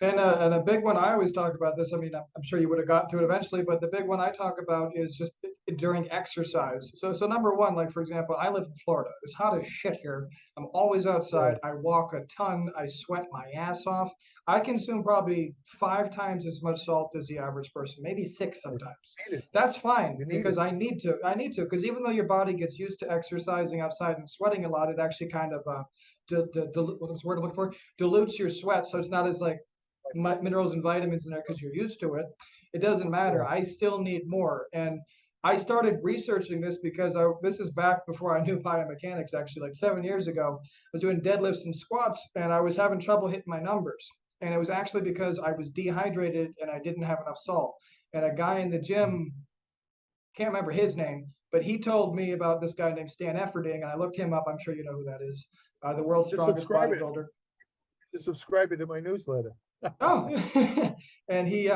And a big one, I always talk about this. I mean, I'm sure you would have gotten to it eventually, but the big one I talk about is just during exercise. So number one, like for example, I live in Florida. It's hot as shit here. I'm always outside. I walk a ton. I sweat my ass off. I consume probably 5 times as much salt as the average person, maybe 6 sometimes. That's fine because I need to because even though your body gets used to exercising outside and sweating a lot, it actually kind of what's the word I'm looking for? Dilutes your sweat, so it's not as like minerals and vitamins in there because you're used to it. It doesn't matter. I still need more. And I started researching this because this is back before I knew biomechanics, actually, like 7 years ago. I was doing deadlifts and squats and I was having trouble hitting my numbers. And it was actually because I was dehydrated and I didn't have enough salt. And a guy in the gym, can't remember his name, but he told me about this guy named Stan Efferding, and I looked him up. I'm sure you know who that is. The world's strongest bodybuilder. Just subscribe to my newsletter. Oh, and he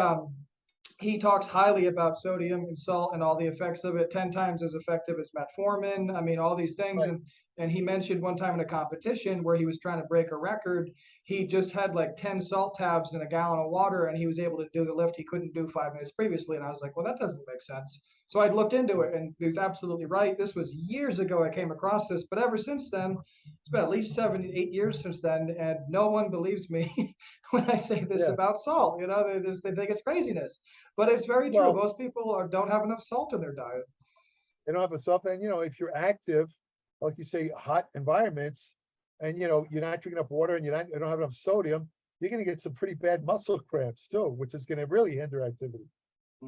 talks highly about sodium and salt and all the effects of it, 10 times as effective as metformin. I mean, all these things. Right. And he mentioned one time in a competition where he was trying to break a record, he just had like 10 salt tabs in a gallon of water and he was able to do the lift he couldn't do 5 minutes previously. And I was like, well, that doesn't make sense. So I looked into it and he was absolutely right. This was years ago I came across this, but ever since then, it's been at least 7, 8 years since then, and no one believes me when I say this about salt. They think it's craziness, but it's very true. Most people don't have enough salt in their diet. They don't have enough salt, and if you're active, like you say, hot environments, and you're not drinking enough water, and you don't have enough sodium, you're going to get some pretty bad muscle cramps too, which is going to really hinder activity.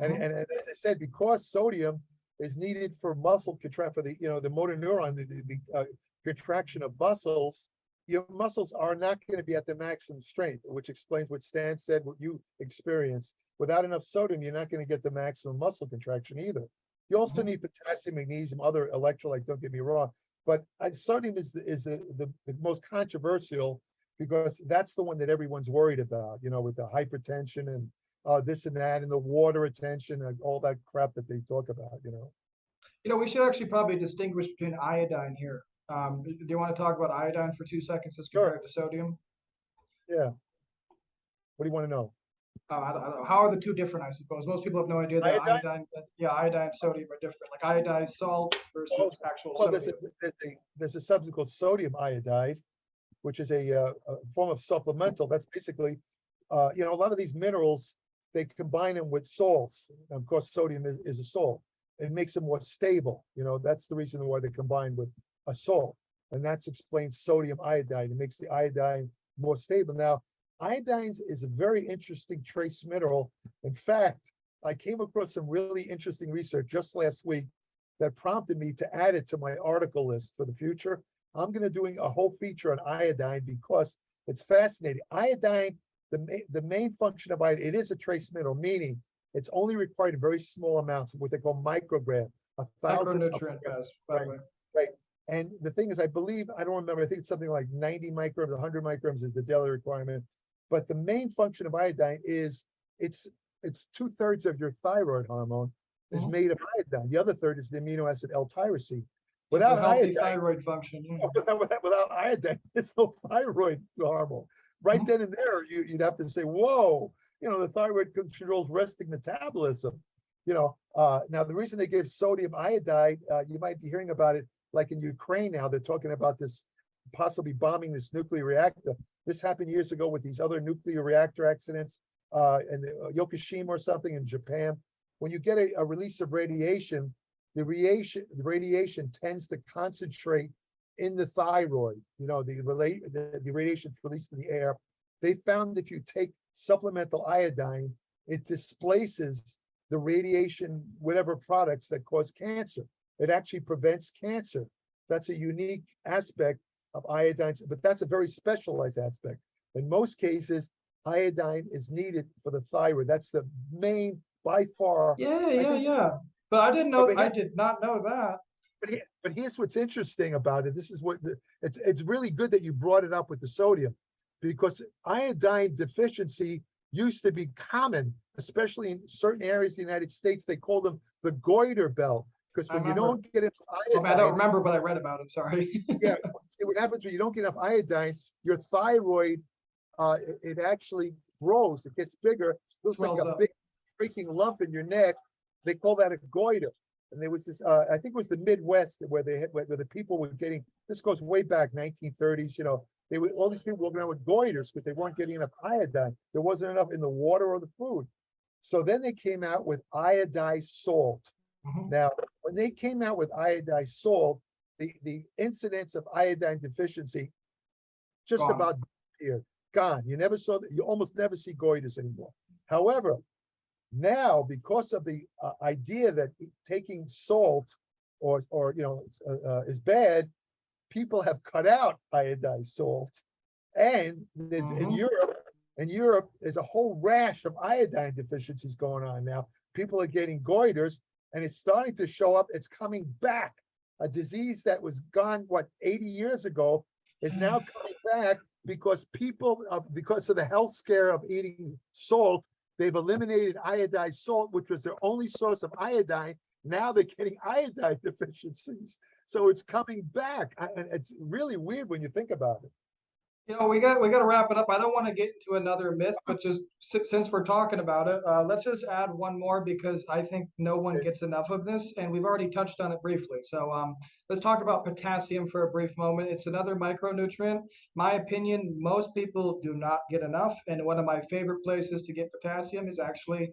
And as I said, because sodium is needed for muscle contract for the motor neuron, the contraction of muscles, your muscles are not going to be at the maximum strength, which explains what Stan said, what you experienced. Without enough sodium, you're not going to get the maximum muscle contraction either. You also need potassium, magnesium, other electrolytes, don't get me wrong. But sodium is the most controversial because that's the one that everyone's worried about, with the hypertension and this and that and the water retention and all that crap that they talk about, We should actually probably distinguish between iodine here. Do you want to talk about iodine for 2 seconds as compared to sodium? Yeah. What do you want to know? I don't know. How are the two different, I suppose? Most people have no idea that iodine and sodium are different. Like iodized salt versus actual sodium. There's a substance called sodium iodide, which is a form of supplemental. That's basically, a lot of these minerals, they combine them with salts. And of course, sodium is a salt. It makes them more stable. That's the reason why they combine with a salt. And that explains sodium iodide. It makes the iodine more stable. Now, iodine is a very interesting trace mineral. In fact, I came across some really interesting research just last week that prompted me to add it to my article list for the future. I'm going to doing a whole feature on iodine because it's fascinating. Iodine, the main function of iodine, it is a trace mineral, meaning It's only required in very small amounts, what they call microgram, 1,000. Micronutrient, guys, by the way. Right. And the thing is, I believe, I don't remember, I think it's something like 90 micrograms, 100 micrograms is the daily requirement. But the main function of iodine is it's 2/3 of your thyroid hormone is made of iodine. The other third is the amino acid L-tyrosine. Without healthy iodine, thyroid function. without iodine, there's no thyroid hormone. Right then and there, you'd have to say, whoa, the thyroid controls resting metabolism. Now the reason they gave sodium iodide, you might be hearing about it, like in Ukraine now, they're talking about this possibly bombing this nuclear reactor. This happened years ago with these other nuclear reactor accidents in Yokosuka or something in Japan. When you get a release of radiation, the radiation tends to concentrate in the thyroid. The radiation released in the air. They found if you take supplemental iodine, it displaces the radiation, whatever products that cause cancer. It actually prevents cancer. That's a unique aspect of iodine, but that's a very specialized aspect. In most cases, iodine is needed for the thyroid. That's the main, by far. Yeah. But I didn't know. I did not know that. But here's what's interesting about it. This is what it's really good that you brought it up with the sodium, because iodine deficiency used to be common, especially in certain areas of the United States. They call them the goiter belt, because when you don't get enough iodine, I don't remember, but I read about it. Sorry. Yeah, see, what happens when you don't get enough iodine, your thyroid, it actually grows. It gets bigger. Looks like a big freaking lump in your neck. They call that a goiter. And there was this, I think it was the Midwest where the people were getting, this goes way back, 1930s, all these people walking around with goiters because they weren't getting enough iodine. There wasn't enough in the water or the food. So then they came out with iodized salt. Now, when they came out with iodized salt, the incidence of iodine deficiency just about here, gone. You almost never see goiters anymore. However, now, because of the idea that taking salt is bad, people have cut out iodized salt, and in Europe, there's a whole rash of iodine deficiencies going on now. People are getting goiters, and it's starting to show up. It's coming back. A disease that was gone 80 years ago is now coming back because because of the health scare of eating salt. They've eliminated iodized salt, which was their only source of iodine. Now they're getting iodine deficiencies. So it's coming back. And it's really weird when you think about it. We got to wrap it up. I don't want to get into another myth, but just since we're talking about it, let's just add one more, because I think no one gets enough of this, and we've already touched on it briefly. So let's talk about potassium for a brief moment. It's another micronutrient. My opinion, most people do not get enough, and one of my favorite places to get potassium is actually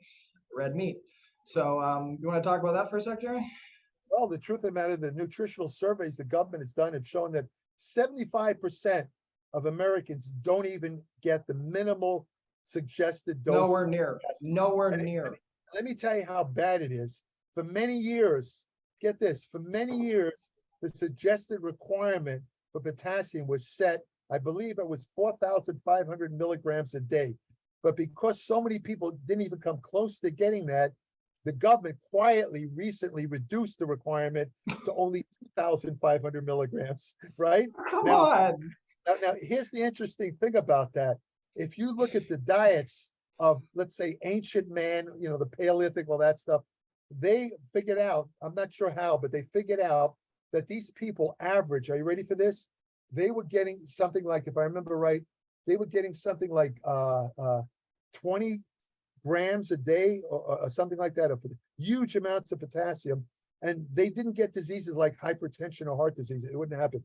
red meat. So you want to talk about that for a sec, Jerry? Well, the truth of the matter, the nutritional surveys the government has done have shown that 75% of Americans don't even get the minimal suggested dose. Nowhere near. Let me tell you how bad it is. For many years, get this, the suggested requirement for potassium was set, I believe it was 4,500 milligrams a day. But because so many people didn't even come close to getting that, the government quietly recently reduced the requirement to only 2,500 milligrams, right? Come on. Now, here's the interesting thing about that. If you look at the diets of, let's say, ancient man, the Paleolithic, all that stuff, they figured out, I'm not sure how, but they figured out that these people average, are you ready for this? They were getting something like, if I remember right, they were getting something like 20 grams a day or something like that, of huge amounts of potassium. And they didn't get diseases like hypertension or heart disease. It wouldn't happen.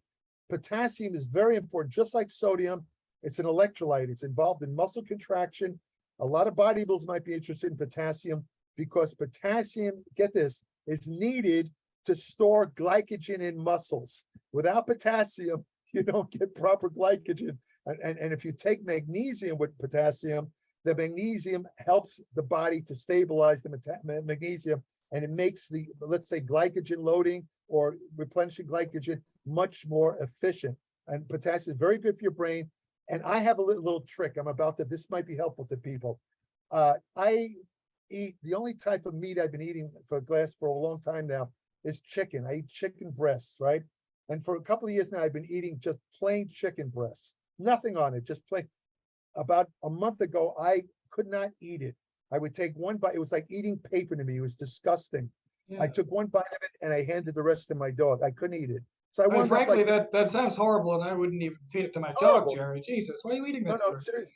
Potassium is very important, just like sodium. It's an electrolyte. It's involved in muscle contraction. A lot of bodybuilders might be interested in potassium because potassium, get this, is needed to store glycogen in muscles. Without potassium, you don't get proper glycogen. And if you take magnesium with potassium, the magnesium helps the body to stabilize the magnesium, and it makes the, let's say, glycogen loading or replenishing glycogen much more efficient. And potassium is very good for your brain. And I have a little trick. This might be helpful to people. eat, the only type of meat I've been eating for a long time now is chicken. I eat chicken breasts, right? And for a couple of years now, I've been eating just plain chicken breasts, nothing on it, just plain. About a month ago, I could not eat it. I would take one bite. It was like eating paper to me. It was disgusting. I Yeah. took one bite of it and I handed the rest to my dog. I couldn't eat it. So I I mean, wound up frankly, like that sounds horrible, and I wouldn't even feed it to my dog, horrible. Jerry. Jesus, why are you eating No, that no, for? seriously.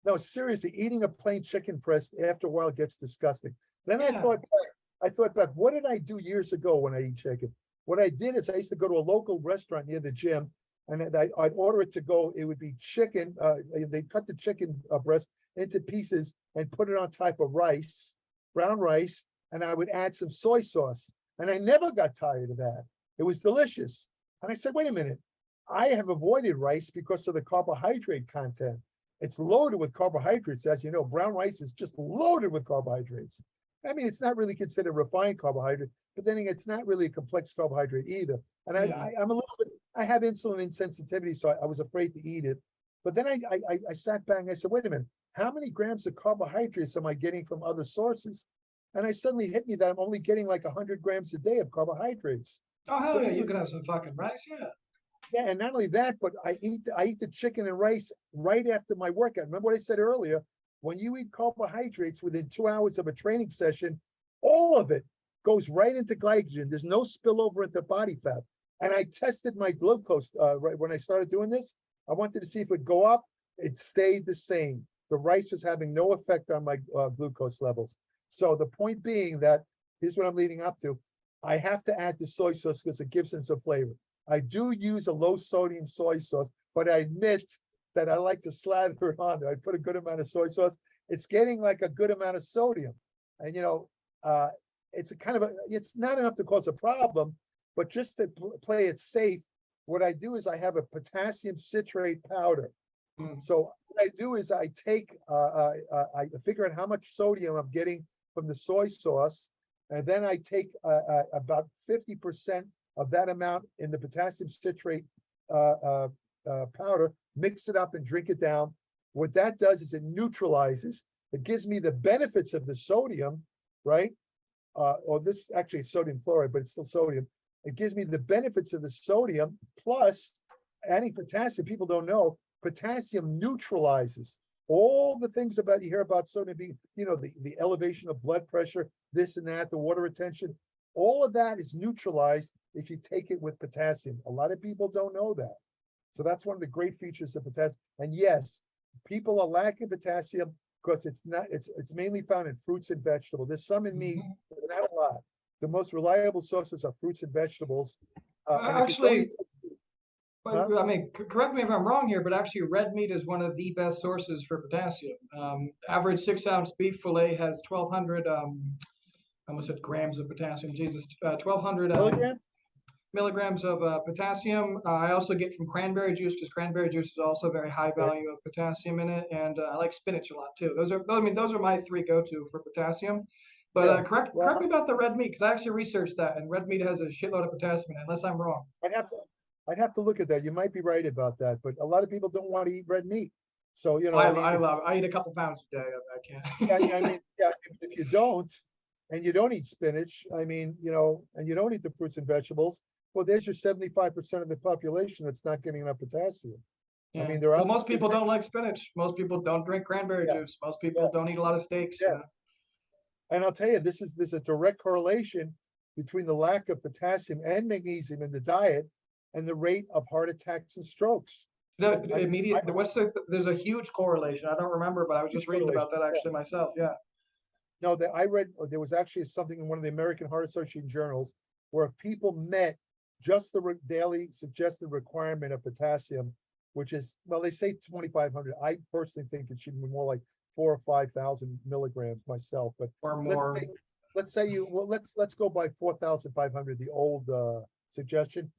No, seriously, eating a plain chicken breast after a while gets disgusting. Then Yeah. I thought back, what did I do years ago when I eat chicken? What I did is I used to go to a local restaurant near the gym, and I'd order it to go. It would be chicken. They cut the chicken breast into pieces and put it on top of rice, brown rice, and I would add some soy sauce. And I never got tired of that. It was delicious. And I said, wait a minute, I have avoided rice because of the carbohydrate content. It's loaded with carbohydrates. As you know, brown rice is just loaded with carbohydrates. I mean, it's not really considered refined carbohydrate, but then again, it's not really a complex carbohydrate either. And Yeah. I'm a little bit, I have insulin insensitivity, so I was afraid to eat it. But then I sat back and I said, wait a minute, how many grams of carbohydrates am I getting from other sources? And I suddenly hit me that I'm only getting like 100 grams a day of carbohydrates. Oh, So hell yeah, this you is, can have some fucking rice, yeah. yeah, and not only that, but I eat the chicken and rice right after my workout. Remember what I said earlier? When you eat carbohydrates within 2 hours of a training session, all of it goes right into glycogen. There's no spillover into body fat. And I tested my glucose right when I started doing this. I wanted to see if it would go up. It stayed the same. The rice was having no effect on my glucose levels. So the point being that here's what I'm leading up to. I have to add the soy sauce because it gives it some flavor. I do use a low sodium soy sauce, but I admit that I like to slather it on there. I put a good amount of soy sauce. It's getting like a good amount of sodium. And, it's a kind of it's not enough to cause a problem, but just to play it safe, what I do is I have a potassium citrate powder. Mm. So what I do is I figure out how much sodium I'm getting from the soy sauce, and then I take about 50% of that amount in the potassium citrate powder, mix it up and drink it down. What that does is it neutralizes. It gives me the benefits of the sodium, right? Or this actually is sodium fluoride, but it's still sodium. It gives me the benefits of the sodium plus adding potassium. People don't know potassium neutralizes all the things about you hear about sodium being, the elevation of blood pressure, this and that, the water retention. All of that is neutralized if you take it with potassium. A lot of people don't know that. So that's one of the great features of potassium. And yes, people are lacking potassium because it's mainly found in fruits and vegetables. There's some in meat, but not a lot. The most reliable sources are fruits and vegetables. And if you don't Actually, eat, huh? I mean, correct me if I'm wrong here, but actually, red meat is one of the best sources for potassium. Average 6 ounce beef fillet has 1,200, I almost said grams of potassium. Jesus, 1,200 Milligram? milligrams of potassium. I also get from cranberry juice because cranberry juice is also very high Okay. value of potassium in it, and I like spinach a lot too. Those are my three go-to for potassium. But Yeah. correct me Well, about the red meat because I actually researched that, and red meat has a shitload of potassium in it, unless I'm wrong. I'd have to I'd have to look at that. You might be right about that, but a lot of people don't want to eat red meat. So, I mean, I eat a couple pounds a day. I yeah, can't. yeah, I mean, yeah, if you don't, and you don't eat spinach, I mean, and you don't eat the fruits and vegetables, well, there's your 75% of the population that's not getting enough potassium. I Yeah. mean, they're Well, most obviously, people don't like spinach. Most people don't drink cranberry yeah, juice. Most yeah, people don't eat a lot of steaks. yeah. And I'll tell you, there's a direct correlation between the lack of potassium and magnesium in the diet and the rate of heart attacks and strokes. The I mean, immediate, there's a huge correlation. I don't remember, but I was huge just reading correlation. about that Yeah. actually myself. Yeah. No, that I read, there was actually something in one of the American Heart Association journals where if people met just the daily suggested requirement of potassium, which is, well, they say 2,500. I personally think it should be more like 4,000 or 5,000 milligrams myself. But Or let's more. say, let's go by 4,500, the old suggestion.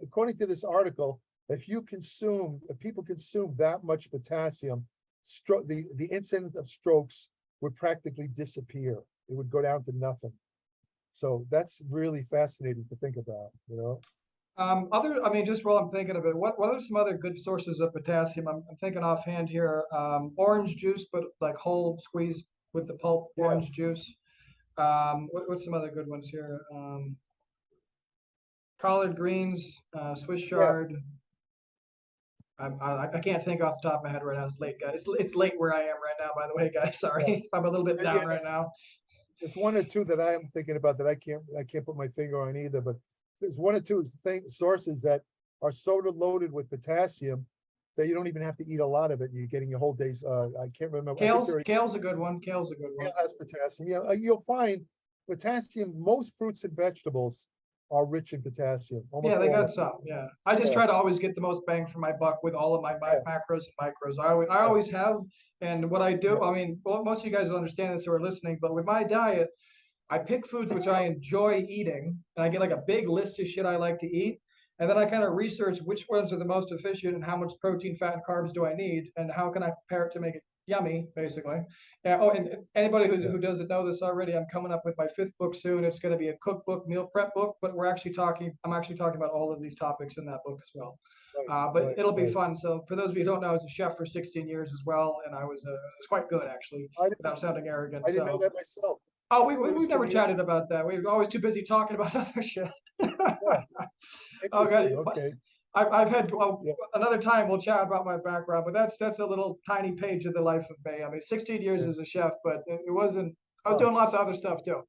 According to this article, if people consume that much potassium, the incidence of strokes would practically disappear. It would go down to nothing. So that's really fascinating to think about. I mean, just while I'm thinking of it, what are some other good sources of potassium? I'm thinking offhand here. Orange juice, but like whole squeezed with the pulp Yeah, orange juice. What's some other good ones here? Collard greens, Swiss yeah, chard. I can't think off the top of my head right now. It's late, guys. It's late where I am right now, by the way, guys. yeah. Sorry, I'm a little bit Yeah, down right now. there's one or two that I am thinking about that I can't put my finger on either, but there's one or two sources that are so loaded with potassium that you don't even have to eat a lot of it. You're getting your whole day's, I can't remember. I think Kale's a good one. Kale's a good one. kale has potassium. Yeah, you'll find potassium, most fruits and vegetables are rich in potassium, Yeah, almost they all got of them. some. Yeah, I just Yeah, try to always get the most bang for my buck with all of my yeah, macros and micros. I yeah, always have. And what I yeah, do, I mean, well, most of you guys will understand this who are listening, but with my diet, I pick foods which I enjoy eating, and I get like a big list of shit I like to eat. And then I kind of research which ones are the most efficient and how much protein, fat, and carbs do I need, and how can I prepare it to make it yummy, basically. And anybody yeah. who doesn't know this already, I'm coming up with my fifth book soon. It's going to be a cookbook, meal prep book, but I'm actually talking about all of these topics in that book as well. Right, But right, it'll be right. fun. So for those of you who don't know, I was a chef for 16 years as well, and I was quite good actually, I didn't, without sounding arrogant. I didn't know So that myself. oh, That's news we've to never me. chatted about that. We're always too busy talking about other shit. Yeah, Oh God, interesting. Okay. I've had well, Yeah, another time we'll chat about my background, but that's a little tiny page of the life of me. I mean, 16 years yeah. as a chef, but it wasn't. I was Oh, doing lots of other stuff too.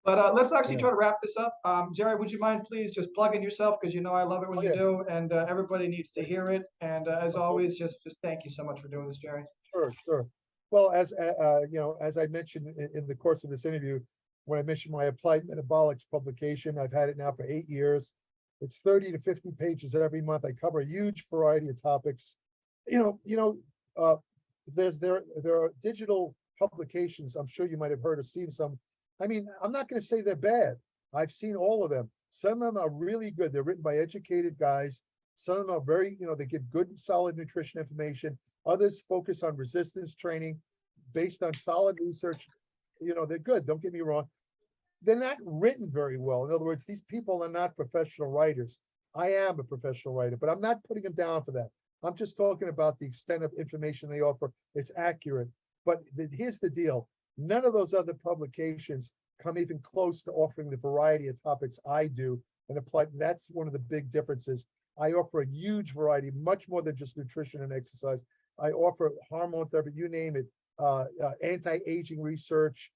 But let's actually yeah. try to wrap this up. Jerry, would you mind please just plugging yourself because you know I love it when Oh, you yeah. do, and everybody needs to hear it. And as Okay. always, just thank you so much for doing this, Jerry. Sure, sure. Well, as as I mentioned in the course of this interview, when I mentioned my applied metabolics publication, I've had it now for 8 years. It's 30 to 50 pages every month. I cover a huge variety of topics. You know, you know, uh, there are digital publications. I'm sure you might have heard or seen some. I mean, I'm not going to say they're bad. I've seen all of them. Some of them are really good. They're written by educated guys. Some of them are very, they give good, solid nutrition information. Others focus on resistance training based on solid research. They're good. Don't get me wrong. They're not written very well. In other words, these people are not professional writers. I am a professional writer, but I'm not putting them down for that. I'm just talking about the extent of information they offer. It's accurate. But here's the deal. None of those other publications come even close to offering the variety of topics I do and apply. That's one of the big differences. I offer a huge variety, much more than just nutrition and exercise. I offer hormone therapy, you name it, anti-aging research,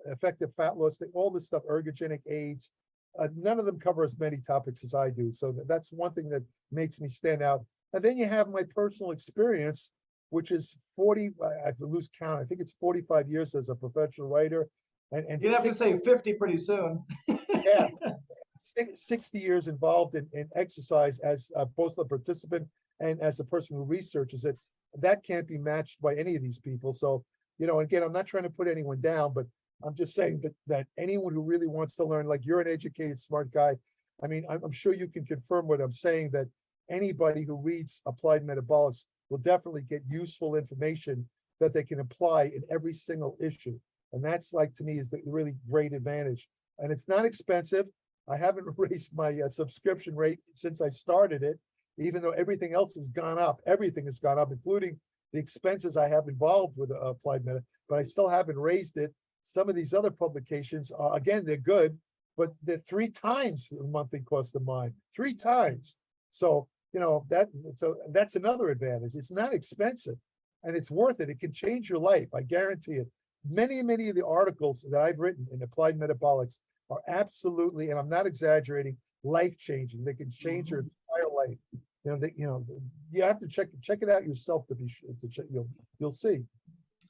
effective fat loss, all this stuff, ergogenic aids. None of them cover as many topics as I do. So that's one thing that makes me stand out. And then you have my personal experience, which is 40, I lose count. I think it's 45 years as a professional writer and You'd have to 60, say 50 pretty soon. yeah, 60 years involved in exercise as both a participant and as a person who researches it. That can't be matched by any of these people. So, again, I'm not trying to put anyone down, but I'm just saying that anyone who really wants to learn, like you're an educated, smart guy. I mean, I'm sure you can confirm what I'm saying, that anybody who reads Applied Metabolics will definitely get useful information that they can apply in every single issue. And that's, like, to me, is the really great advantage. And it's not expensive. I haven't raised my subscription rate since I started it, even though everything else has gone up. Everything has gone up, including the expenses I have involved with Applied Meta, but I still haven't raised it. Some of these other publications, again, they're good, but they're 3 times the monthly cost of mine, 3 times. So, that's another advantage. It's not expensive and it's worth it. It can change your life. I guarantee it. Many, many of the articles that I've written in Applied Metabolics are absolutely, and I'm not exaggerating, life-changing. They can change your entire life. You have to check it out yourself to be sure to check. You'll see.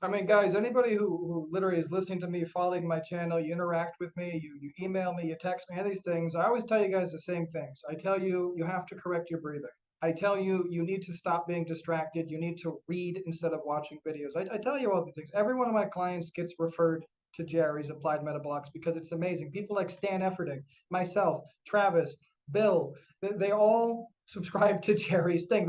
I mean, guys, anybody who literally is listening to me, following my channel, you interact with me, you email me, you text me, any of these things, I always tell you guys the same things. I tell you, you have to correct your breathing. I tell you, you need to stop being distracted. You need to read instead of watching videos. I tell you all these things. Every one of my clients gets referred to Jerry's Applied Metabolics because it's amazing. People like Stan Efferding, myself, Travis, Bill, they all subscribe to Jerry's thing.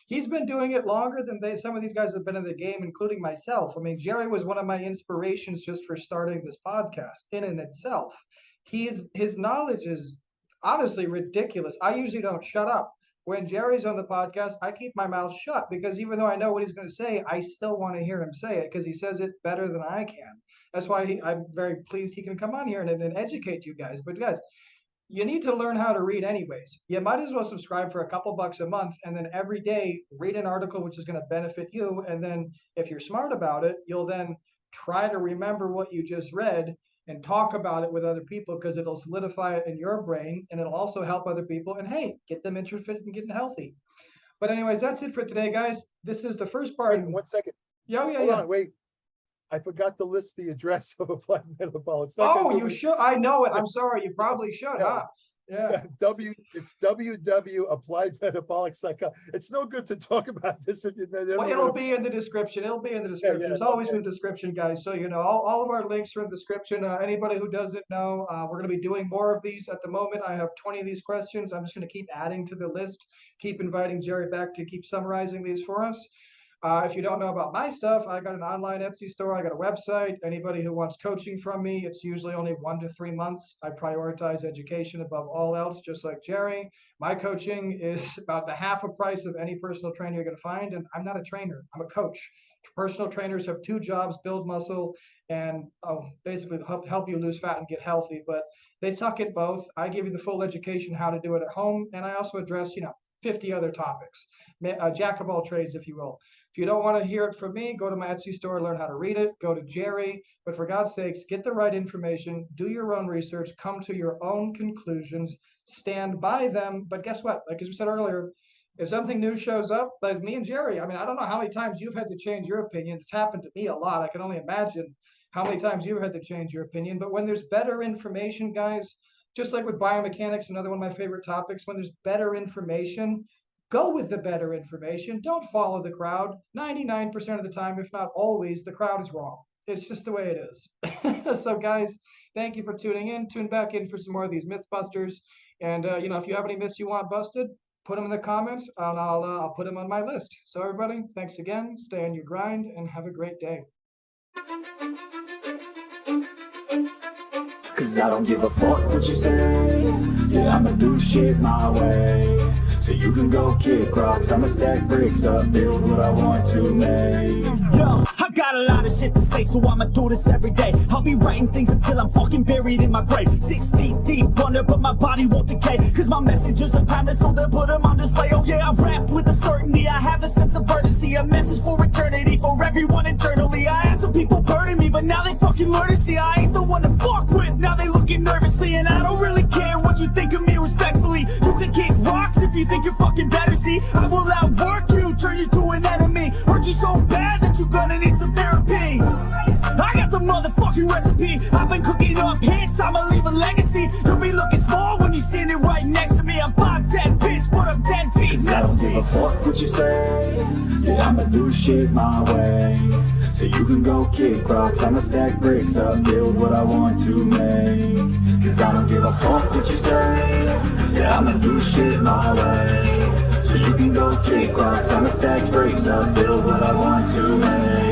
He's been doing it longer than some of these guys have been in the game, including myself. I mean, Jerry was one of my inspirations just for starting this podcast in and itself. His knowledge is honestly ridiculous. I usually don't shut up. when Jerry's on the podcast, I keep my mouth shut because even though I know what he's going to say, I still want to hear him say it because he says it better than I can. That's why I'm very pleased he can come on here and educate you guys. But guys, you need to learn how to read anyways. You might as well subscribe for a couple bucks a month and then every day read an article which is going to benefit you. And then if you're smart about it, you'll then try to remember what you just read and talk about it with other people because it'll solidify it in your brain and it'll also help other people and hey, get them interested in getting healthy. But anyways, that's it for today, guys. This is the first part. Wait, 1 second. Yeah, Hold on, wait. I forgot to list the address of Applied Metabolics. Oh, you should. I know it. I'm sorry. You probably should, huh? Yeah. It's www.appliedmetabolics.com. It's no good to talk about this if you well, it'll be in the description. It'll be in the description. It's always in the description, guys. So you know, all of our links are in the description. Anybody who doesn't know, we're going to be doing more of these. At the moment, I have 20 of these questions. I'm just going to keep adding to the list. Keep inviting Jerry back to keep summarizing these for us. If you don't know about my stuff, I got an online Etsy store. I got a website. Anybody who wants coaching from me, it's usually only 1 to 3 months. I prioritize education above all else, just like Jerry. My coaching is about the half a price of any personal trainer you're going to find. And I'm not a trainer. I'm a coach. Personal trainers have 2 jobs, build muscle and basically help you lose fat and get healthy. But they suck at both. I give you the full education how to do it at home. And I also address, 50 other topics, jack of all trades, if you will. If you don't want to hear it from me, go to my Etsy store, learn how to read it, go to Jerry. But for God's sakes, get the right information, do your own research, come to your own conclusions, stand by them. But guess what? Like as we said earlier, if something new shows up, like me and Jerry, I mean, I don't know how many times you've had to change your opinion. It's happened to me a lot. I can only imagine how many times you've had to change your opinion. But when there's better information, guys, just like with biomechanics, another one of my favorite topics, when there's better information, go with the better information. Don't follow the crowd. 99% of the time, if not always, the crowd is wrong. It's just the way it is. So guys, thank you for tuning in. Tune back in for some more of these Mythbusters. And if you have any myths you want busted, put them in the comments and I'll put them on my list. So everybody, thanks again. Stay on your grind and have a great day. Cause I don't give a fuck what you say. Yeah, I'ma do shit my way. So you can go kick rocks, I'ma stack bricks up, build what I want to make. Yo, I got a lot of shit to say, so I'ma do this every day. I'll be writing things until I'm fucking buried in my grave. 6 feet deep under, but my body won't decay. Cause my messages are timeless, so they'll put them on display. Oh yeah, I rap with a certainty, I have a sense of urgency. A message for eternity, for everyone internally. I had some people burning me, but now they fucking learn to see I ain't the one to fuck with. Now they looking nervously, and I don't really care what you think of me respectfully. You can kick rocks if you think you're fucking better, see. I will outwork you, turn you to an enemy. Hurt you so bad that you're gonna need some therapy. I got the motherfucking recipe. I've been cooking up hits, I'ma leave a legacy. You'll be looking small when you're standing right next to me. I'm 5'10", bitch, but I'm 10 feet. Cause I don't give a fuck what you say. Yeah, I'ma do shit my way. So you can go kick rocks, I'ma stack bricks up, build what I want to make. Cause I don't give a fuck what you say. Yeah, I'ma do shit my way. So you can go kick rocks, I'ma stack bricks up, build what I want to make.